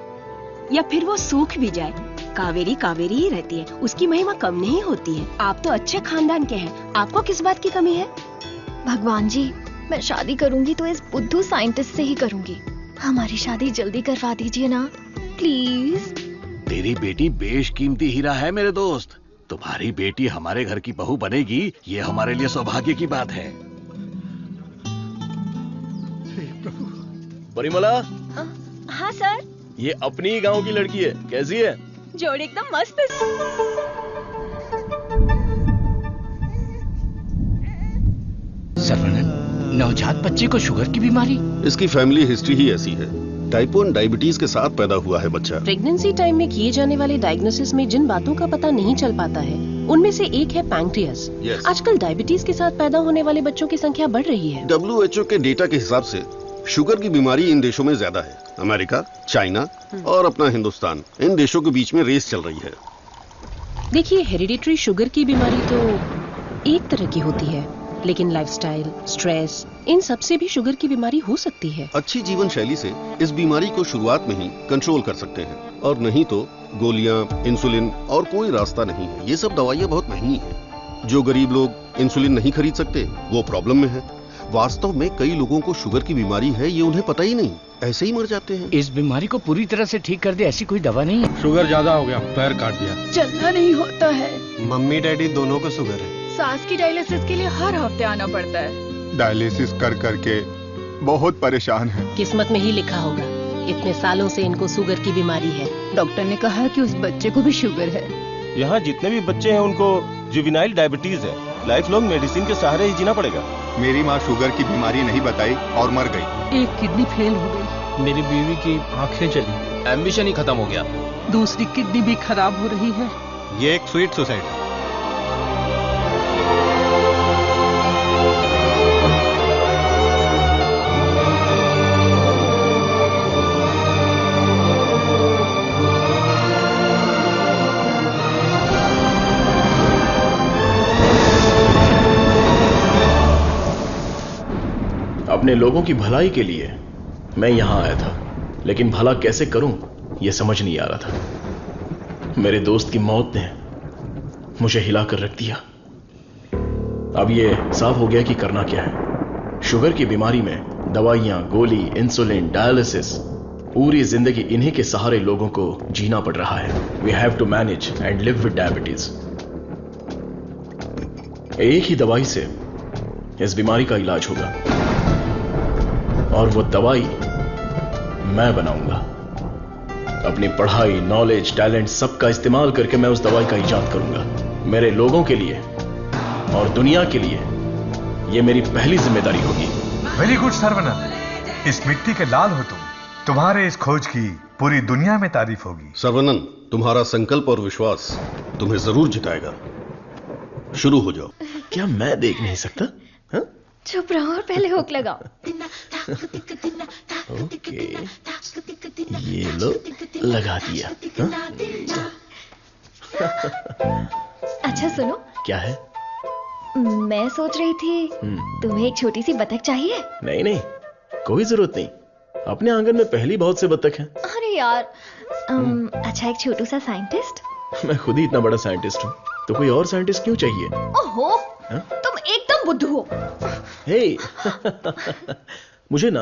या फिर वो सूख भी जाए, कावेरी कावेरी ही रहती है। उसकी महिमा कम नहीं होती है। आप तो अच्छे खानदान के हैं, आपको किस बात की कमी है? भगवान जी, मैं शादी करूंगी तो इस बुद्धू साइंटिस्ट से ही करूंगी। हमारी शादी जल्दी करवा दीजिए ना, प्लीज। तेरी बेटी बेशकीमती हीरा है मेरे दोस्त। तुम्हारी बेटी हमारे घर की बहू बनेगी, ये हमारे लिए सौभाग्य की बात है। परिमला। हाँ सर। ये अपनी ही गांव की लड़की है, कैसी है? जोड़ी एकदम मस्त है। सर्वनन, नवजात बच्चे को शुगर की बीमारी? इसकी फैमिली हिस्ट्री ही ऐसी है। टाइप 1 डायबिटीज के साथ पैदा हुआ है बच्चा। प्रेगनेंसी टाइम में किए जाने वाले डायग्नोसिस में जिन बातों का पता नहीं चल पाता है, उनमें से एक है पैंक्रियास। आजकल डायबिटीज के साथ पैदा होने वाले बच्चों की संख्या बढ़ रही है। WHO के डेटा के हिसाब से शुगर की बीमारी इन देशों में ज्यादा है। अमेरिका, चाइना और अपना हिंदुस्तान, इन देशों के बीच में रेस चल रही है। देखिए, हेरिडिटरी शुगर की बीमारी तो एक तरह की होती है, लेकिन लाइफस्टाइल, स्ट्रेस, इन सब से भी शुगर की बीमारी हो सकती है। अच्छी जीवन शैली से इस बीमारी को शुरुआत में ही कंट्रोल कर सकते हैं, और नहीं तो गोलियां, इंसुलिन और कोई रास्ता नहीं है। ये सब दवाइयां बहुत महंगी हैं। जो गरीब लोग इंसुलिन नहीं खरीद सकते, वो प्रॉब्लम में है। वास्तव में कई लोगों को शुगर की बीमारी है, ये उन्हें पता ही नहीं, ऐसे ही मर जाते हैं। इस बीमारी को पूरी तरह से ठीक कर दे ऐसी कोई दवा नहीं है। शुगर ज्यादा हो गया, पैर काट दिया। चलना नहीं होता है। मम्मी डैडी दोनों को शुगर है। सास की डायलिसिस के लिए हर हफ्ते आना पड़ता है। डायलिसिस कर करके बहुत परेशान है। किस्मत में ही लिखा होगा, इतने सालों से इनको शुगर की बीमारी है। डॉक्टर ने कहा कि उस बच्चे को भी शुगर है। यहाँ जितने भी बच्चे हैं उनको जुवेनाइल डायबिटीज है। लाइफ लॉन्ग मेडिसिन के सहारे ही जीना पड़ेगा। मेरी माँ शुगर की बीमारी नहीं बताई और मर गई। एक किडनी फेल हो गई। मेरी बीवी की आंखें चली। एम्बिशन ही खत्म हो गया। दूसरी किडनी भी खराब हो रही है। ये एक स्वीट सुसाइड है। अपने लोगों की भलाई के लिए मैं यहां आया था, लेकिन भला कैसे करूं यह समझ नहीं आ रहा था। मेरे दोस्त की मौत ने मुझे हिलाकर रख दिया। अब यह साफ हो गया कि करना क्या है। शुगर की बीमारी में दवाइयां, गोली, इंसुलिन, डायलिसिस, पूरी जिंदगी इन्हीं के सहारे लोगों को जीना पड़ रहा है। We have to manage and live with diabetes. एक ही दवाई से इस बीमारी का इलाज होगा और वो दवाई मैं बनाऊंगा। अपनी पढ़ाई, नॉलेज, टैलेंट सबका इस्तेमाल करके मैं उस दवाई का इजाद करूंगा। मेरे लोगों के लिए और दुनिया के लिए यह मेरी पहली जिम्मेदारी होगी। वेरी गुड सर्वनंद, इस मिट्टी के लाल हो तुम। तुम्हारे इस खोज की पूरी दुनिया में तारीफ होगी। सर्वनंद, तुम्हारा संकल्प और विश्वास तुम्हें जरूर जिताएगा। शुरू हो जाओ। क्या मैं देख नहीं सकता? चुप रहो और पहले हुक लगाओ। ओके, ये लो, लगा दिया। अच्छा सुनो। क्या है? मैं सोच रही थी तुम्हें एक छोटी सी बतख चाहिए। नहीं नहीं, कोई जरूरत नहीं। अपने आंगन में पहली बहुत से बतख हैं। अरे यार, अच्छा एक छोटू सा साइंटिस्ट। मैं खुद ही इतना बड़ा साइंटिस्ट हूँ, तो कोई और साइंटिस्ट क्यों चाहिए? ओहो, तुम एकदम बुद्धू हो। हे मुझे ना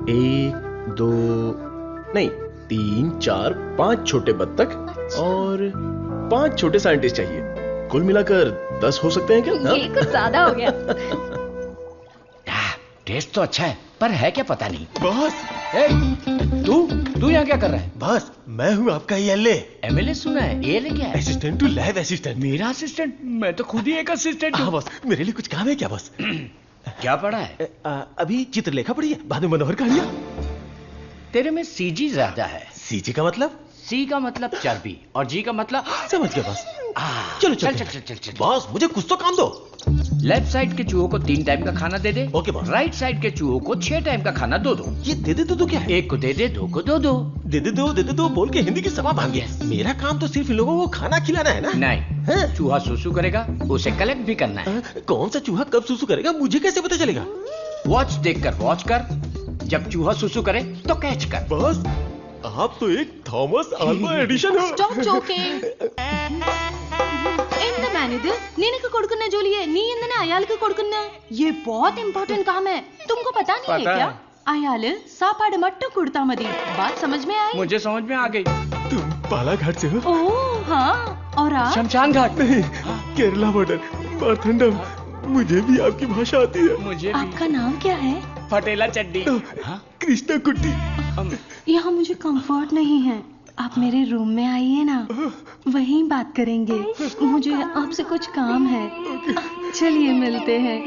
1, 2 नहीं 3, 4, 5 छोटे बत्तख और 5 छोटे साइंटिस्ट चाहिए। कुल मिलाकर 10 हो सकते हैं क्या? ये कुछ ज्यादा हो गया। टेस्ट तो अच्छा है, पर है क्या पता नहीं। बॉस, तू यहाँ क्या कर रहा है? बॉस, मैं हूँ आपका एएलए। एमएलए सुना है, एएलए क्या है? Assistant to lab assistant. मेरा असिस्टेंट? मैं तो खुद ही एक असिस्टेंट हूँ। बॉस, मेरे लिए कुछ काम है क्या बॉस? क्या पढ़ा है? अभी चित्रलेखा पढ़ी है, बाद में मनोहर कहानियां। तेरे में सीजी ज्यादा है। सीजी का मतलब? सी का मतलब चर्बी और जी का मतलब समझ गया बॉस। चलो चल। बॉस, मुझे कुछ तो काम दो। लेफ्ट साइड के चूहों को 3 टाइम का खाना दे दे। Okay boss. राइट साइड के चूहों को 6 टाइम का खाना दो। ये दे दे तो क्या है? एक को दे दे, 2 को दो। दे दे बोल के हिंदी की सभा भाग गया। मेरा काम तो सिर्फ इन लोगों को खाना खिलाना है ना? नहीं, चूहा सुसु करेगा, उसे कलेक्ट भी करना है। कौन सा चूहा कब सुसु करेगा मुझे कैसे पता चलेगा? वॉच देखकर वॉच कर, जब चूहा सुसु करे तो कैच कर। बॉस, आप तो एक थॉमस अल्वा एडिशन हो। Stop joking. ఎంత మేనేది నేనకు కొడుకున్నా జోలియే నీ ఎందనే అయాలకు కొడుకున్నా ये बहुत इंपॉर्टेंट काम है, तुमको पता नहीं है क्या? अयाल सापाड़ मट्टू कुड़ता मदी। बात समझ में आई? मुझे समझ में आ गई। तुम बालाघाट से हो? ओह हाँ, और आप? शमशान घाट। नहीं, केरला बॉर्डर, मारथंडम। मुझे भी आपकी भाषा आती है। मुझे भी। आपका नाम क्या है? फटेला चड्डी। कृष्णा कुट्टी। यहाँ मुझे कंफर्ट नहीं है, आप मेरे रूम में आइए ना, वहीं बात करेंगे। मुझे आपसे कुछ काम है। चलिए मिलते हैं।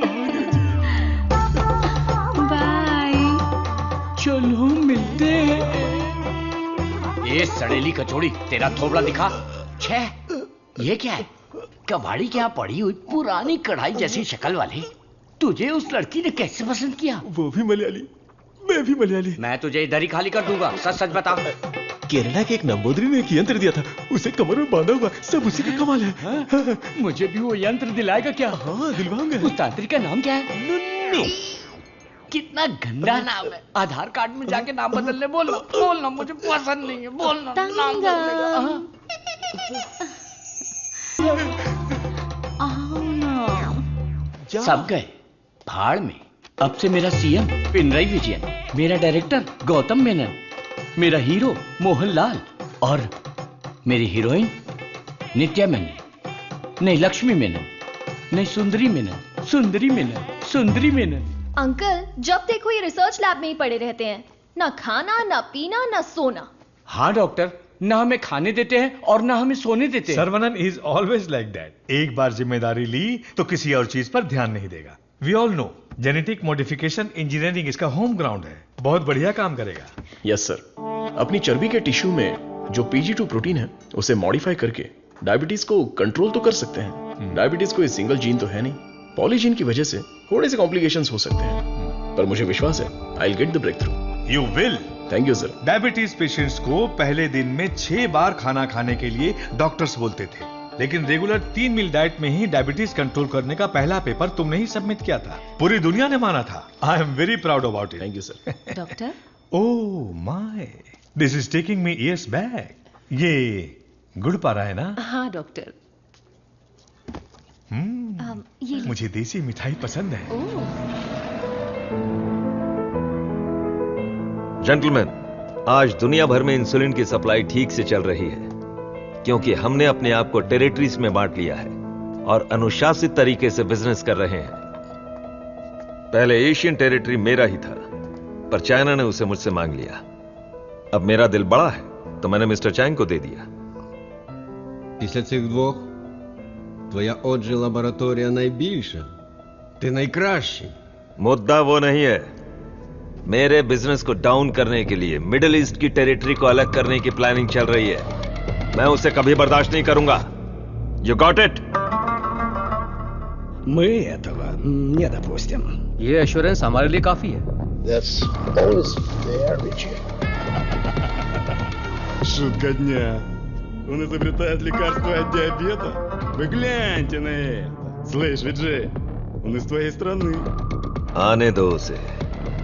बाय। चलो मिलते हैं। ये सड़ेली कचौड़ी, तेरा थोबड़ा दिखा। छे, ये क्या है? कबाड़ी के यहाँ पड़ी हुई पुरानी कढ़ाई जैसी शक्ल वाली। तुझे उस लड़की ने कैसे पसंद किया? वो भी मलयाली, मैं भी मलयाली। मैं तुझे इधर ही खाली कर दूंगा, सच सच बता। केरला के एक नंबूदरी ने एक यंत्र दिया था, उसे कमर में बांधा हुआ, सब उसी का कमाल है। मुझे भी वो यंत्र दिलाएगा क्या? हाँ, दिलवाऊंगा। उस तांत्रिक का नाम क्या है? नुन्नू। कितना गंदा नाम है। आधार कार्ड में जाके नाम बदलने बोलना मुझे पसंद नहीं है। बोलना नाम बदलेगा। सब गए भाड़ में। अब से मेरा सीएम पिनराई विजयन, मेरा डायरेक्टर गौतम मेनन, मेरा हीरो मोहनलाल और मेरी हीरोइन नित्या मेनन। नहीं लक्ष्मी मेनन, नहीं सुंदरी मेनन। अंकल, जब देखो ये रिसर्च लैब में ही पड़े रहते हैं। ना खाना, ना पीना, ना सोना। हाँ डॉक्टर, ना हमें खाने देते हैं और ना हमें सोने देते हैं। Saravanan is always like that. एक बार जिम्मेदारी ली तो किसी और चीज पर ध्यान नहीं देगा। We all know genetic modification engineering इसका होम ग्राउंड है, बहुत बढ़िया काम करेगा। Yes sir. अपनी चर्बी के टिश्यू में जो PG2 प्रोटीन है उसे मॉडिफाई करके डायबिटीज को कंट्रोल तो कर सकते हैं। डायबिटीज कोई सिंगल जीन तो है नहीं, पॉलीजीन की वजह से थोड़े से कॉम्प्लिकेशंस हो सकते हैं, पर मुझे विश्वास है I will get the breakthrough. You will. Thank you sir. Diabetes patients को पहले दिन में 6 बार खाना खाने के लिए डॉक्टर्स बोलते थे, लेकिन रेगुलर 3 मील डाइट में ही डायबिटीज कंट्रोल करने का पहला पेपर तुमने ही सबमिट किया था। पूरी दुनिया ने माना था। आई am very proud about it. Thank you sir. Doctor, oh my, this is taking me years back. ये गुड़ पारा है ना? हाँ डॉक्टर। मुझे देसी मिठाई पसंद है। जेंटलमैन, आज दुनिया भर में इंसुलिन की सप्लाई ठीक से चल रही है क्योंकि हमने अपने आप को टेरिटरीज में बांट लिया है और अनुशासित तरीके से बिजनेस कर रहे हैं। पहले एशियन टेरिटरी मेरा ही था, पर चाइना ने उसे मुझसे मांग लिया। अब मेरा दिल बड़ा है तो मैंने मिस्टर चैंग को दे दिया। Після цих двох твоя отже лабораторія найбільша. Ти найкращий. मुद्दा वो नहीं है। मेरे बिजनेस को डाउन करने के लिए मिडिल ईस्ट की टेरिटरी को अलग करने की प्लानिंग चल रही है। मैं उसे कभी बर्दाश्त नहीं करूंगा। You got it? Мы этого не допустим. ये एश्योरेंस हमारे लिए काफी है। That's always fair, Richie. Шутка дня. Он изобретает лекарство от диабета? Вы гляньте на это. Слышь, Виджей, он из твоей страны. आने दो उसे,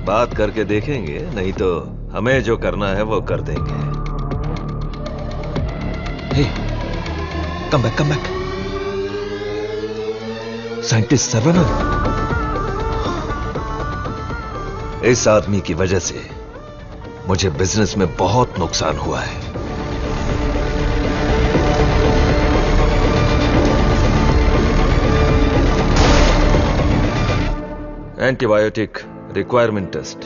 बात करके देखेंगे, नहीं तो हमें जो करना है वो कर देंगे। हे, कम बैक। साइंटिस्ट सर्वनन। इस आदमी की वजह से मुझे बिजनेस में बहुत नुकसान हुआ है। एंटीबायोटिक रिक्वायरमेंट टेस्ट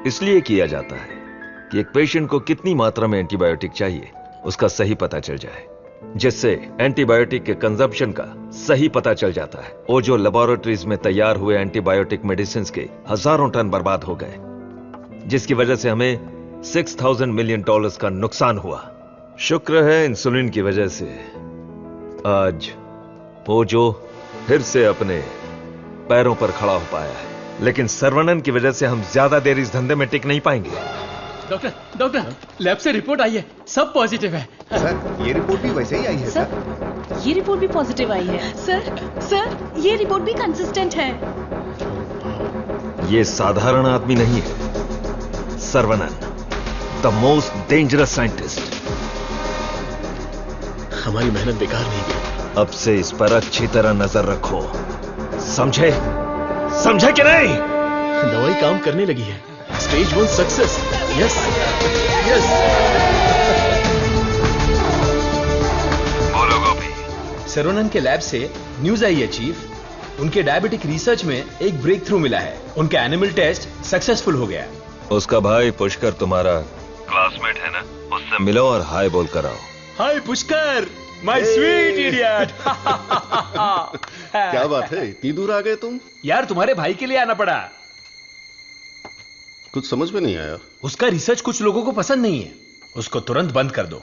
इसलिए किया जाता है कि एक पेशेंट को कितनी मात्रा में एंटीबायोटिक चाहिए उसका सही पता चल जाए, जिससे एंटीबायोटिक के कंजप्शन का सही पता चल जाता है। वो जो लेबोरेटरीज में तैयार हुए एंटीबायोटिक मेडिसिन के हजारों टन बर्बाद हो गए, जिसकी वजह से हमें $6,000 मिलियन का नुकसान हुआ। शुक्र है इंसुलिन की वजह से आज वो जो फिर से अपने पैरों पर खड़ा हो पाया है, लेकिन सर्वनन की वजह से हम ज्यादा देर इस धंधे में टिक नहीं पाएंगे। डॉक्टर, लैब से रिपोर्ट आई है, सब पॉजिटिव है। सर, ये रिपोर्ट भी वैसे ही आई है सर। ये रिपोर्ट भी पॉजिटिव आई है। सर, ये रिपोर्ट भी कंसिस्टेंट है। ये साधारण आदमी नहीं है, Saravanan, the most dangerous scientist. हमारी मेहनत बेकार नहीं गई। अब से इस पर अच्छी तरह नजर रखो, समझे कि नहीं? दवाई काम करने लगी है। Stage 1 success. यस। बोलो गोपी। सर्वनन के लैब से न्यूज आई है चीफ, उनके डायबिटिक रिसर्च में एक ब्रेक थ्रू मिला है। उनका एनिमल टेस्ट सक्सेसफुल हो गया। उसका भाई पुष्कर तुम्हारा क्लासमेट है ना, उससे मिलो और हाय बोल कर आओ। हाय पुष्कर, माय स्वीट इडियट। क्या बात है, इतनी दूर आ गए तुम? यार तुम्हारे भाई के लिए आना पड़ा। कुछ समझ में नहीं आया। उसका रिसर्च कुछ लोगों को पसंद नहीं है, उसको तुरंत बंद कर दो,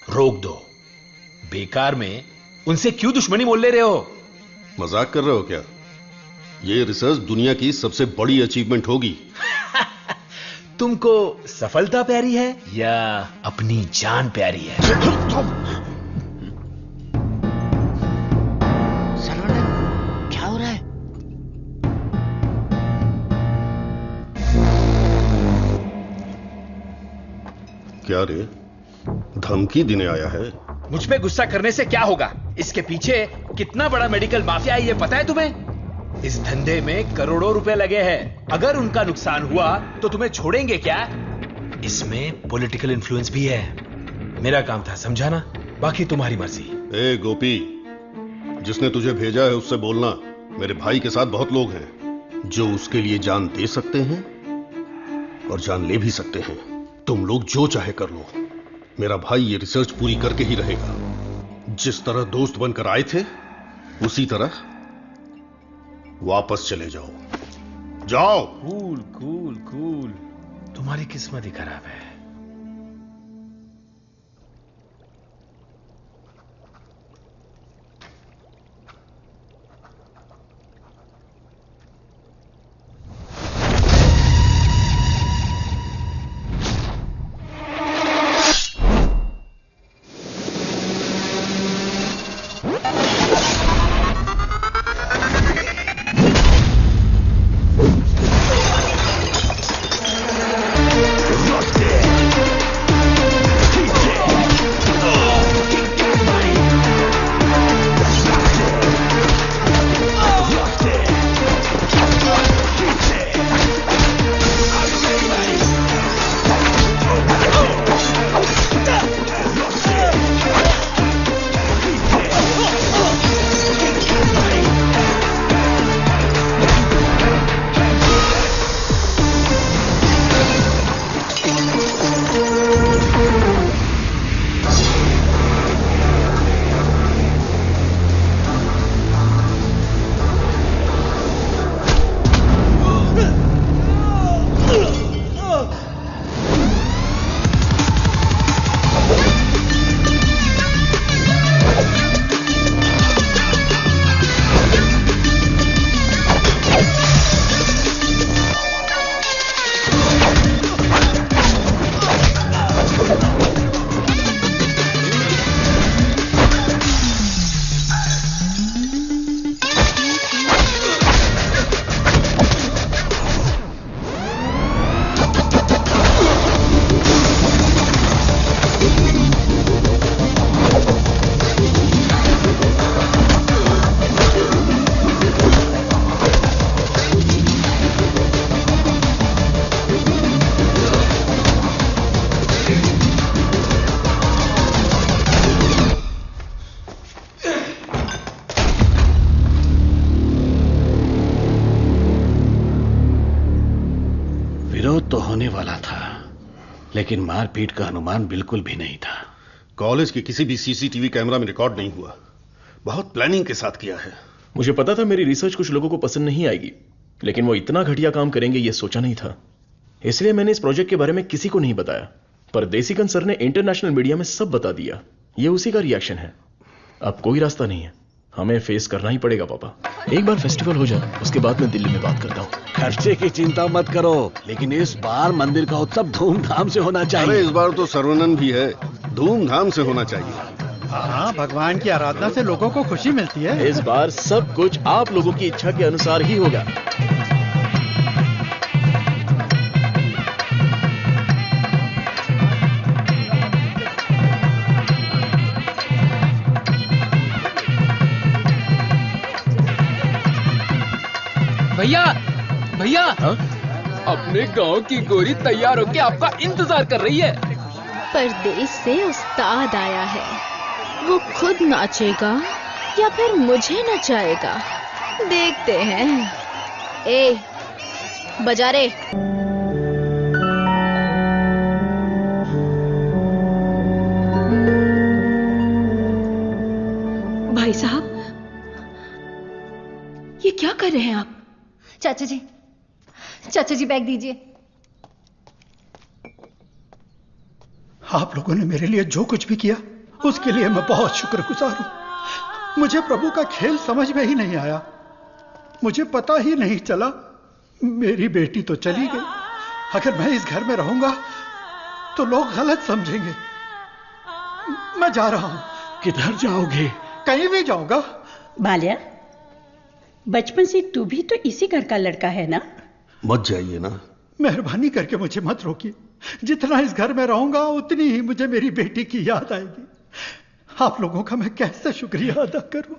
रोक दो। बेकार में उनसे क्यों दुश्मनी मोल ले रहे हो? मजाक कर रहे हो क्या? ये रिसर्च दुनिया की सबसे बड़ी अचीवमेंट होगी। तुमको सफलता प्यारी है या अपनी जान प्यारी है? सर्वनन, क्या हो रहा है? क्या रे, धमकी देने आया है? मुझ पे गुस्सा करने से क्या होगा? इसके पीछे कितना बड़ा मेडिकल माफिया है ये पता है तुम्हें? इस धंधे में करोड़ों रुपए लगे हैं। अगर उनका नुकसान हुआ तो तुम्हें छोड़ेंगे क्या? इसमें पॉलिटिकल इन्फ्लुएंस भी है। मेरा काम था समझाना, बाकी तुम्हारी मर्जी। ए गोपी, जिसने तुझे भेजा है उससे बोलना मेरे भाई के साथ बहुत लोग हैं जो उसके लिए जान दे सकते हैं। और जान ले भी सकते हैं। तुम लोग जो चाहे कर लो, मेरा भाई ये रिसर्च पूरी करके ही रहेगा। जिस तरह दोस्त बनकर आए थे उसी तरह वापस चले जाओ। जाओ। कूल कूल कूल, तुम्हारी किस्मत ही खराब है। विरोध तो होने वाला था, लेकिन मारपीट का अनुमान बिल्कुल भी नहीं था। कॉलेज के किसी भी सीसीटीवी कैमरा में रिकॉर्ड नहीं हुआ। बहुत प्लानिंग के साथ किया है। मुझे पता था मेरी रिसर्च कुछ लोगों को पसंद नहीं आएगी, लेकिन वो इतना घटिया काम करेंगे ये सोचा नहीं था। इसलिए मैंने इस प्रोजेक्ट के बारे में किसी को नहीं बताया, पर देसिकन सर ने इंटरनेशनल मीडिया में सब बता दिया। ये उसी का रिएक्शन है। अब कोई रास्ता नहीं है, हमें फेस करना ही पड़ेगा पापा। एक बार फेस्टिवल हो जाए उसके बाद मैं दिल्ली में बात करता हूँ। खर्चे की चिंता मत करो, लेकिन इस बार मंदिर का उत्सव धूमधाम से होना चाहिए। अरे इस बार तो सर्वनन भी है, धूमधाम से होना चाहिए। हाँ, भगवान की आराधना से लोगों को खुशी मिलती है। इस बार सब कुछ आप लोगों की इच्छा के अनुसार ही होगा। भैया भैया, अपने गांव की गोरी तैयार होके आपका इंतजार कर रही है। परदेश से उस्ताद आया है, वो खुद नाचेगा या फिर मुझे नचाएगा, देखते हैं। ए, बजा रे। भाई साहब, ये क्या कर रहे हैं आप? चाचा जी बैग दीजिए। आप लोगों ने मेरे लिए जो कुछ भी किया उसके लिए मैं बहुत शुक्रगुजार हूं। मुझे प्रभु का खेल समझ में ही नहीं आया। मुझे पता ही नहीं चला। मेरी बेटी तो चली गई। अगर मैं इस घर में रहूंगा तो लोग गलत समझेंगे। मैं जा रहा हूं। किधर जाओगे? कहीं भी जाऊंगा। बाल्या, बचपन से तू भी तो इसी घर का लड़का है ना? मत जाइए ना। मेहरबानी करके मुझे मत रोकिए। जितना इस घर में रहूंगा उतनी ही मुझे मेरी बेटी की याद आएगी। आप लोगों का मैं कैसे शुक्रिया अदा करूं।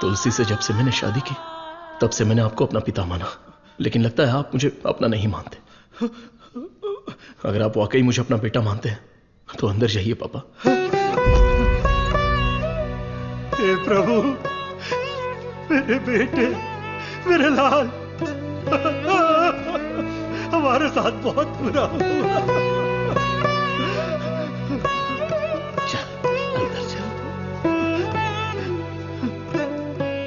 तुलसी से जब से मैंने शादी की तब से मैंने आपको अपना पिता माना, लेकिन लगता है आप मुझे अपना नहीं मानते। अगर आप वाकई मुझे अपना बेटा मानते हैं तो अंदर जाइए पापा। हे प्रभु, मेरे बेटे, मेरे लाल। हमारे साथ बहुत बुरा हुआ।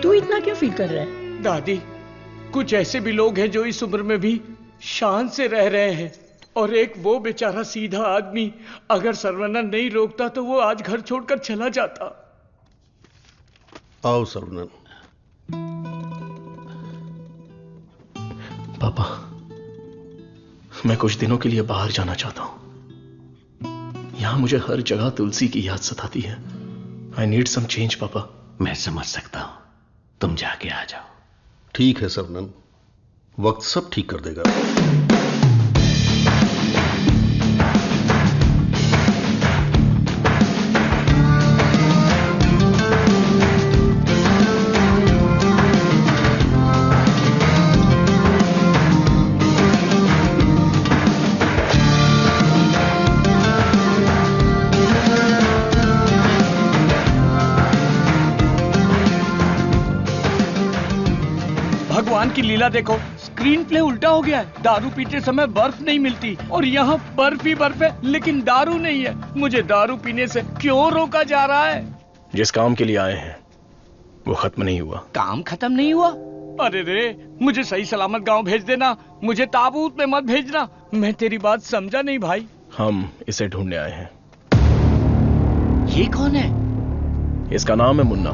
तू इतना क्यों फील कर रहा है? दादी, कुछ ऐसे भी लोग हैं जो इस उम्र में भी शान से रह रहे हैं, और एक वो बेचारा सीधा आदमी, अगर सर्वनंद नहीं रोकता तो वो आज घर छोड़कर चला जाता। आओ सर्वनंद। पापा, मैं कुछ दिनों के लिए बाहर जाना चाहता हूं। यहां मुझे हर जगह तुलसी की याद सताती है। आई नीड सम चेंज पापा। मैं समझ सकता हूं, तुम जाके आ जाओ। ठीक है सर्वनंद, वक्त सब ठीक कर देगा। भगवान की लीला देखो, स्क्रीन प्ले उल्टा हो गया है। दारू पीते समय बर्फ नहीं मिलती और यहाँ बर्फ ही बर्फ है, लेकिन दारू नहीं है। मुझे दारू पीने से क्यों रोका जा रहा है? जिस काम के लिए आए हैं वो खत्म नहीं हुआ। काम खत्म नहीं हुआ? अरे रे, मुझे सही सलामत गांव भेज देना, मुझे ताबूत में मत भेजना। मैं तेरी बात समझा नहीं भाई। हम इसे ढूंढने आए हैं। ये कौन है? इसका नाम है Munna.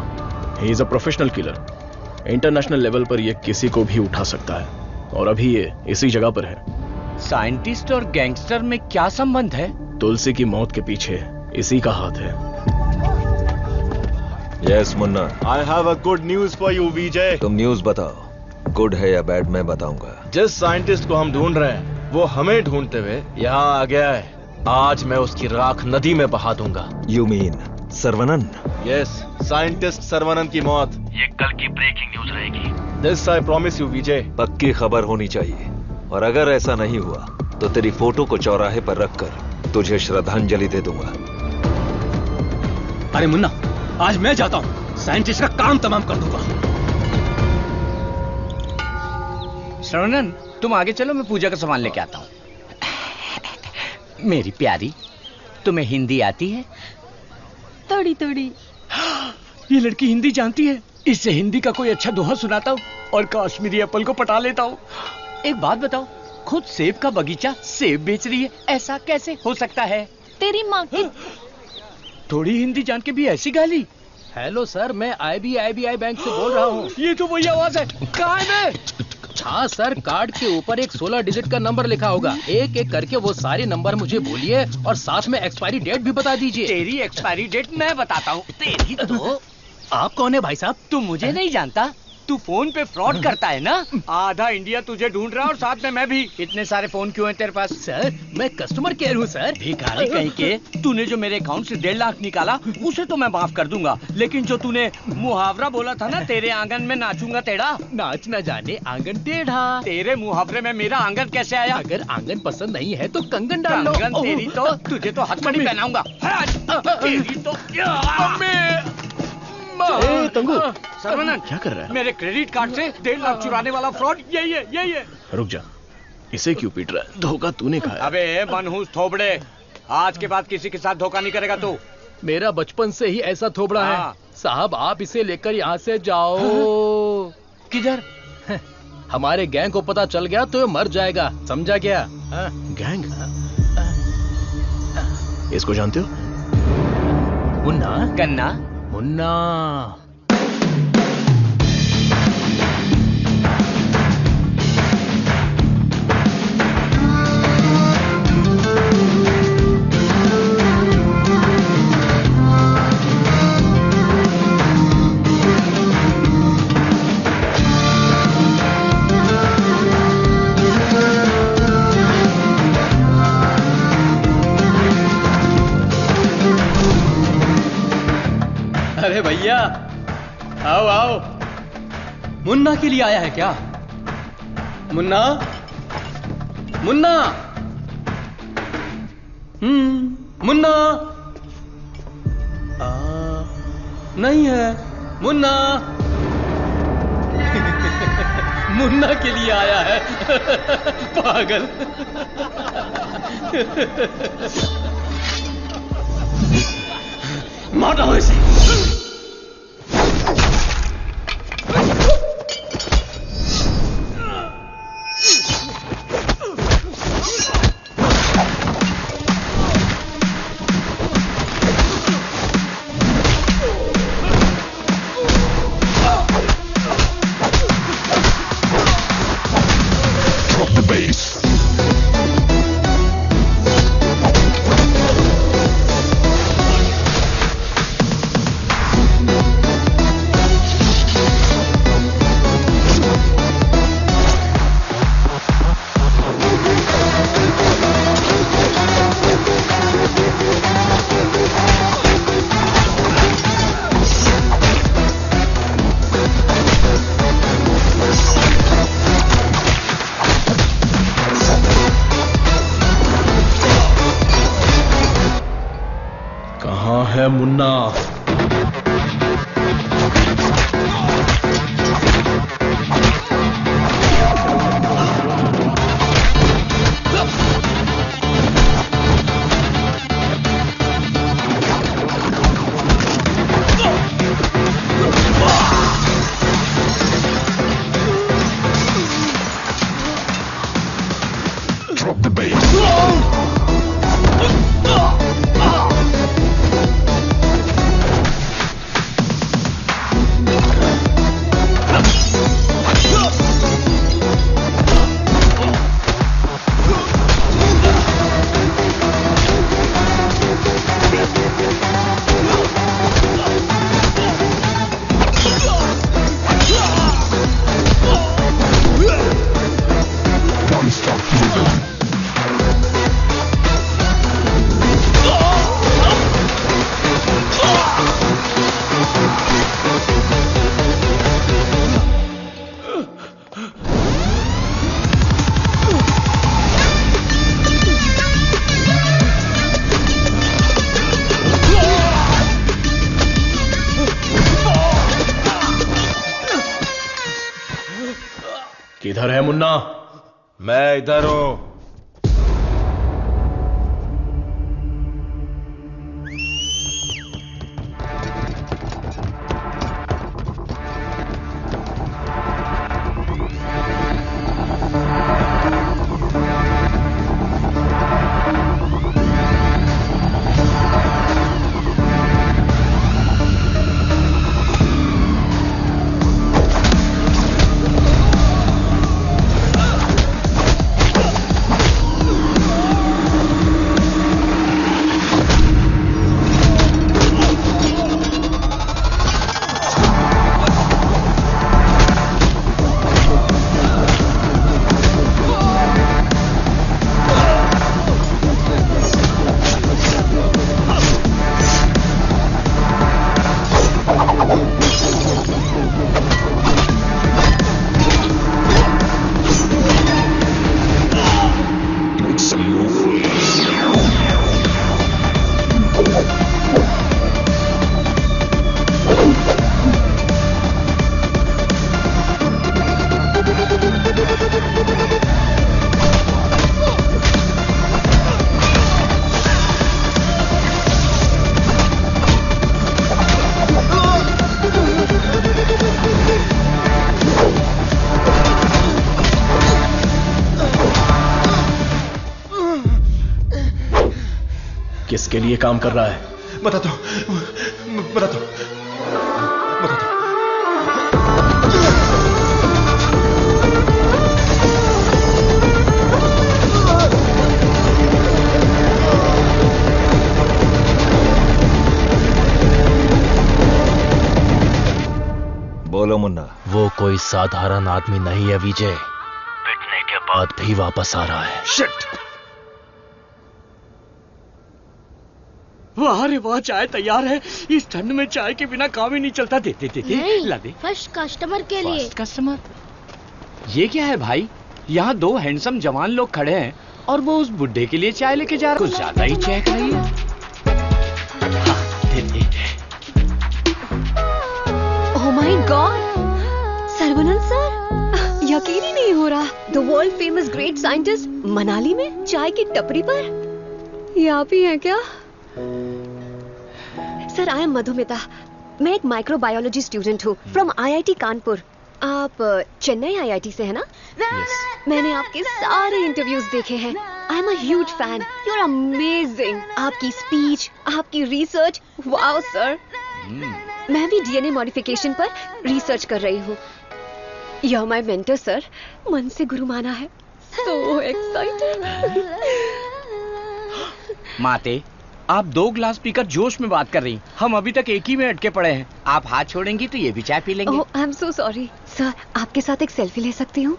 He is a professional killer. International level पर ये किसी को भी उठा सकता है, और अभी ये इसी जगह पर है। साइंटिस्ट और गैंगस्टर में क्या संबंध है? तुलसी की मौत के पीछे इसी का हाथ है। Yes Munna. I have a good news for you Vijay. तुम न्यूज बताओ, गुड है या बैड मैं बताऊंगा। जिस साइंटिस्ट को हम ढूंढ रहे हैं वो हमें ढूंढते हुए यहाँ आ गया है। आज मैं उसकी राख नदी में बहा दूंगा। You mean Sarvanand? Yes, scientist Sarvanand की मौत ये कल की ब्रेकिंग न्यूज रहेगी। This I promise you Vijay. पक्की खबर होनी चाहिए, और अगर ऐसा नहीं हुआ तो तेरी फोटो को चौराहे पर रखकर तुझे श्रद्धांजलि दे दूंगा। अरे मुन्ना, आज मैं जाता हूं, साइंटिस्ट का काम तमाम कर दूंगा। सर्वनंद, तुम आगे चलो, मैं पूजा का सामान लेके आता हूँ। मेरी प्यारी, तुम्हें हिंदी आती है? थोड़ी थोड़ी। ये लड़की हिंदी जानती है। इससे हिंदी का कोई अच्छा दोहा सुनाता हूँ और कश्मीरी एप्पल को पटा लेता हूँ। एक बात बताओ, खुद सेब का बगीचा सेब बेच रही है, ऐसा कैसे हो सकता है? तेरी माँ की। थोड़ी हिंदी जान के भी ऐसी गाली। हेलो सर, मैं IBI बैंक से बोल रहा हूँ। ये तो वही आवाज है। कहाँ है मैं? हाँ सर, कार्ड के ऊपर एक 16 डिजिट का नंबर लिखा होगा। एक एक करके वो सारे नंबर मुझे बोलिए और साथ में एक्सपायरी डेट भी बता दीजिए। तेरी एक्सपायरी डेट मैं बताता हूँ। तेरी तो। आप कौन है भाई साहब? तू मुझे नहीं जानता? तू फोन पे फ्रॉड करता है ना? आधा इंडिया तुझे ढूंढ रहा है और साथ में मैं भी। इतने सारे फोन क्यों हैं तेरे पास? सर, मैं कस्टमर केयर हूँ सर। भिखारी कहीं के। तूने जो मेरे अकाउंट से 1.5 लाख निकाला उसे तो मैं माफ कर दूंगा, लेकिन जो तूने मुहावरा बोला था ना, तेरे आंगन में नाचूंगा टेढ़ा, नाच न जाने आंगन टेढ़ा। तेरे मुहावरे में मेरा आंगन कैसे आया? अगर आंगन पसंद नहीं है तो कंगन डाल लो। कंगन तेरी तो, तुझे तो हथकड़ी पहनाऊंगा। तेरी तो। तंगू, सर्वनंद, क्या कर रहा है? मेरे क्रेडिट कार्ड से 1.5 लाख चुराने वाला फ्रॉड यही है, यही है। रुक जा, इसे क्यों पीट रहा है? धोखा तूने खाया। अबे मनहूस थोबड़े, आज के बाद किसी के साथ धोखा नहीं करेगा तू। मेरा बचपन से ही ऐसा थोबड़ा है साहब। आप इसे लेकर यहाँ से जाओ। किधर? हमारे गैंग को पता चल गया तो ये मर जाएगा, समझा क्या? गैंग? इसको जानते हो? मुन्ना? गन्ना? मुन्ना। अरे भैया, आओ आओ। मुन्ना के लिए आया है क्या? मुन्ना, मुन्ना, मुन्ना। नहीं है मुन्ना। मुन्ना के लिए आया है। पागल। मार दो इसे। है मुन्ना। किधर है मुन्ना? मैं इधर हूं। किसके लिए काम कर रहा है? बता दो, बता दो, बता दो। बोलो मुन्ना। वो कोई साधारण आदमी नहीं है विजय। पिटने के बाद भी वापस आ रहा है। शिट! वाह रे वाह, चाय तैयार है। इस ठंड में चाय के बिना काम ही नहीं चलता। दे दे दे दे, ला दे। फर्स्ट कस्टमर के लिए। First customer? ये क्या है भाई? यहाँ दो हैंडसम जवान लोग खड़े हैं और वो उस बुड्ढे के लिए चाय लेके जा रहा है। कुछ ज्यादा ही चेक रही है। दे दे। ओह माय गॉड, सर्वनंद सर, यकीन ही नहीं हो रहा, the world famous great scientist Manali में चाय की टपरी पर। ये आप ही हैं क्या? Sir, I M Madhumita. मैं एक माइक्रोबायोलॉजी स्टूडेंट हूँ फ्रॉम IIT कानपुर। आप चेन्नई IIT से है ना? मैंने आपके सारे इंटरव्यूज देखे हैं। I am a huge fan. You are amazing. आपकी स्पीच, आपकी रिसर्च, वाओ सर। मैं भी DNA मॉडिफिकेशन पर रिसर्च कर रही हूँ। You are my mentor sir. मन से गुरु माना है। So excited. माते, आप 2 ग्लास पीकर जोश में बात कर रही। हम अभी तक एक ही में अटके पड़े हैं। आप हाथ छोड़ेंगी तो ये भी चाय पी लेंगे। I am so sorry sir. आपके साथ एक सेल्फी ले सकती हूँ?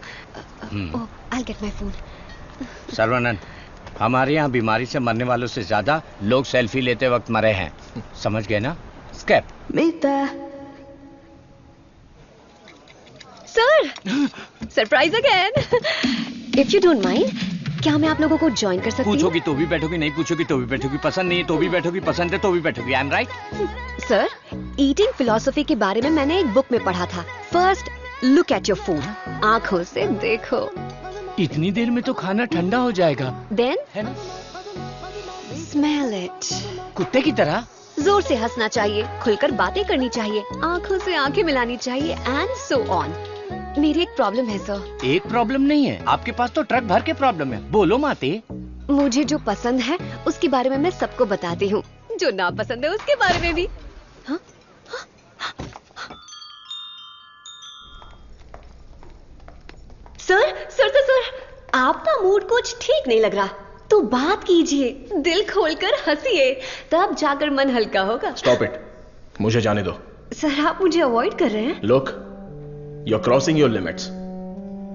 I'll get my phone. Sarbananda, हमारे यहाँ बीमारी से मरने वालों से ज्यादा लोग सेल्फी लेते वक्त मरे हैं। समझ गए ना? Escape. Sir, surprise again. If you don't mind, क्या मैं आप लोगों को ज्वाइन कर सकती हूँ? पूछोगी तो भी बैठोगी, नहीं पूछोगी तो भी बैठोगी, पसंद नहीं है तो भी बैठोगी, पसंद है तो भी बैठोगी। I am right? Sir, eating philosophy के बारे में मैंने एक बुक में पढ़ा था। First look at your food. आंखों से देखो। इतनी देर में तो खाना ठंडा हो जाएगा। देन है ना? Smell it. कुत्ते की तरह जोर से हंसना चाहिए, खुलकर बातें करनी चाहिए, आंखों से आंखें मिलानी चाहिए, एंड सो ऑन। मेरी एक प्रॉब्लम है सर। एक प्रॉब्लम नहीं है, आपके पास तो ट्रक भर के प्रॉब्लम है। बोलो माते। मुझे जो पसंद है उसके बारे में मैं सबको बताती हूँ, जो ना पसंद है उसके बारे में भी। हाँ? सर, आपका मूड कुछ ठीक नहीं लग रहा, तो बात कीजिए, दिल खोलकर हंसिए, तब जाकर मन हल्का होगा। स्टॉप इट, मुझे जाने दो। सर, आप मुझे अवॉइड कर रहे हैं। Look, you are crossing your limits.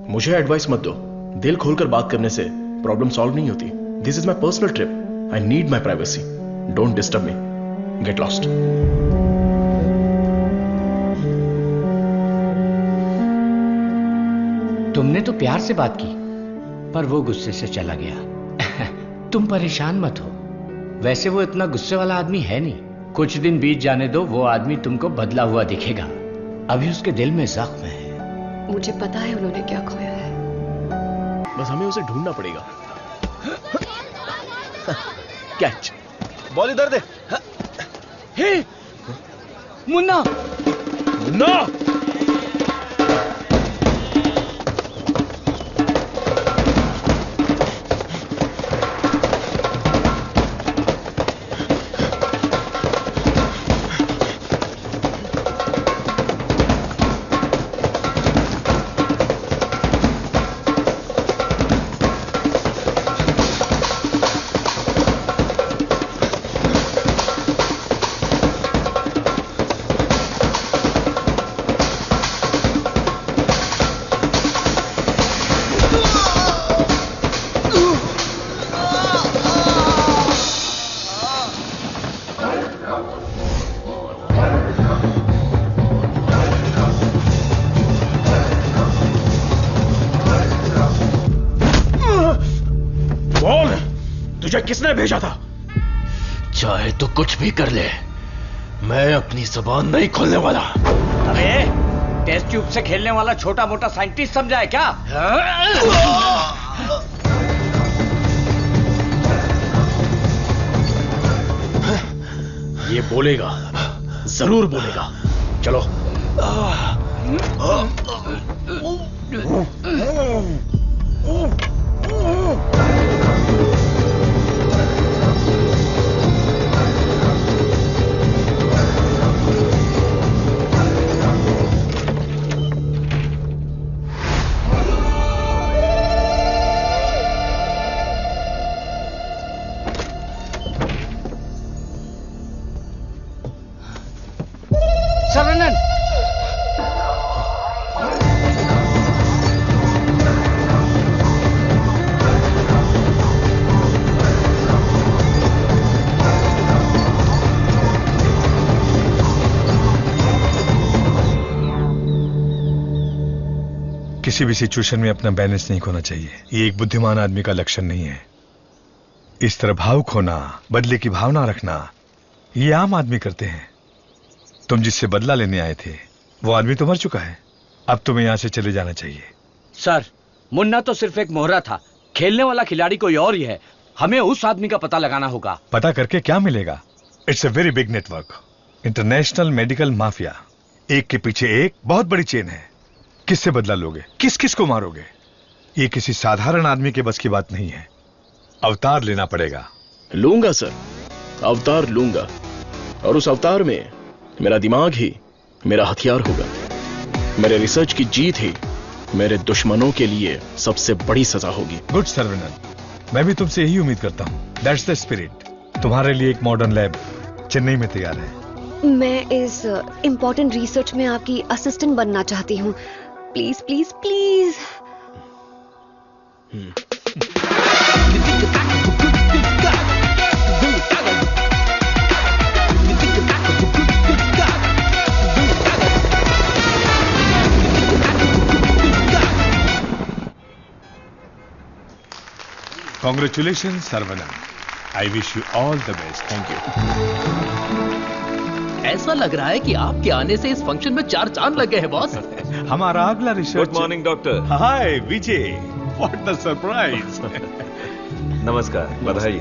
मुझे एडवाइस मत दो। दिल खोलकर बात करने से प्रॉब्लम सॉल्व नहीं होती। This is my personal trip. I need my privacy. Don't disturb me. Get lost. तुमने तो प्यार से बात की, पर वो गुस्से से चला गया। तुम परेशान मत हो। वैसे वो इतना गुस्से वाला आदमी है नहीं। कुछ दिन बीत जाने दो, वो आदमी तुमको बदला हुआ दिखेगा। अभी उसके दिल में जख्म है। मुझे पता है उन्होंने क्या खोया है। बस हमें उसे ढूंढना पड़ेगा। कैच। बॉल इधर दे। हे मुन्ना, मुन्ना! तुझे किसने भेजा था? चाहे तो कुछ भी कर ले, मैं अपनी जुबान नहीं खोलने वाला। अरे टेस्ट ट्यूब से खेलने वाला छोटा मोटा साइंटिस्ट समझा है क्या? ये बोलेगा, जरूर बोलेगा। चलो। किसी भी सिचुएशन में अपना बैलेंस नहीं खोना चाहिए। ये एक बुद्धिमान आदमी का लक्षण नहीं है। इस तरह भावुक होना, बदले की भावना रखना, ये आम आदमी करते हैं। तुम जिससे बदला लेने आए थे वो आदमी तो मर चुका है। अब तुम्हें यहां से चले जाना चाहिए। सर, मुन्ना तो सिर्फ एक मोहरा था, खेलने वाला खिलाड़ी कोई और ही है। हमें उस आदमी का पता लगाना होगा। पता करके क्या मिलेगा? It's a very big network, international medical mafia. एक के पीछे एक बहुत बड़ी चेन है। किससे बदला लोगे? किस किस को मारोगे? ये किसी साधारण आदमी के बस की बात नहीं है। अवतार लेना पड़ेगा। लूंगा सर, अवतार लूंगा, और उस अवतार में मेरा दिमाग ही मेरा हथियार होगा। मेरे रिसर्च की जीत ही मेरे दुश्मनों के लिए सबसे बड़ी सजा होगी। गुड सर्वेनल, मैं भी तुमसे यही उम्मीद करता हूं। That's the spirit. तुम्हारे लिए एक मॉडर्न लैब चेन्नई में तैयार है। मैं इस इम्पोर्टेंट रिसर्च में आपकी असिस्टेंट बनना चाहती हूँ। Please please please. Congratulations, Sarvanam. I wish you all the best. Thank you. ऐसा लग रहा है कि आपके आने से इस फंक्शन में 4 चांद लगे हैं बॉस। हमारा अगला research. Good morning doctor. Hi Vijay, what the surprise. नमस्कार, बधाई।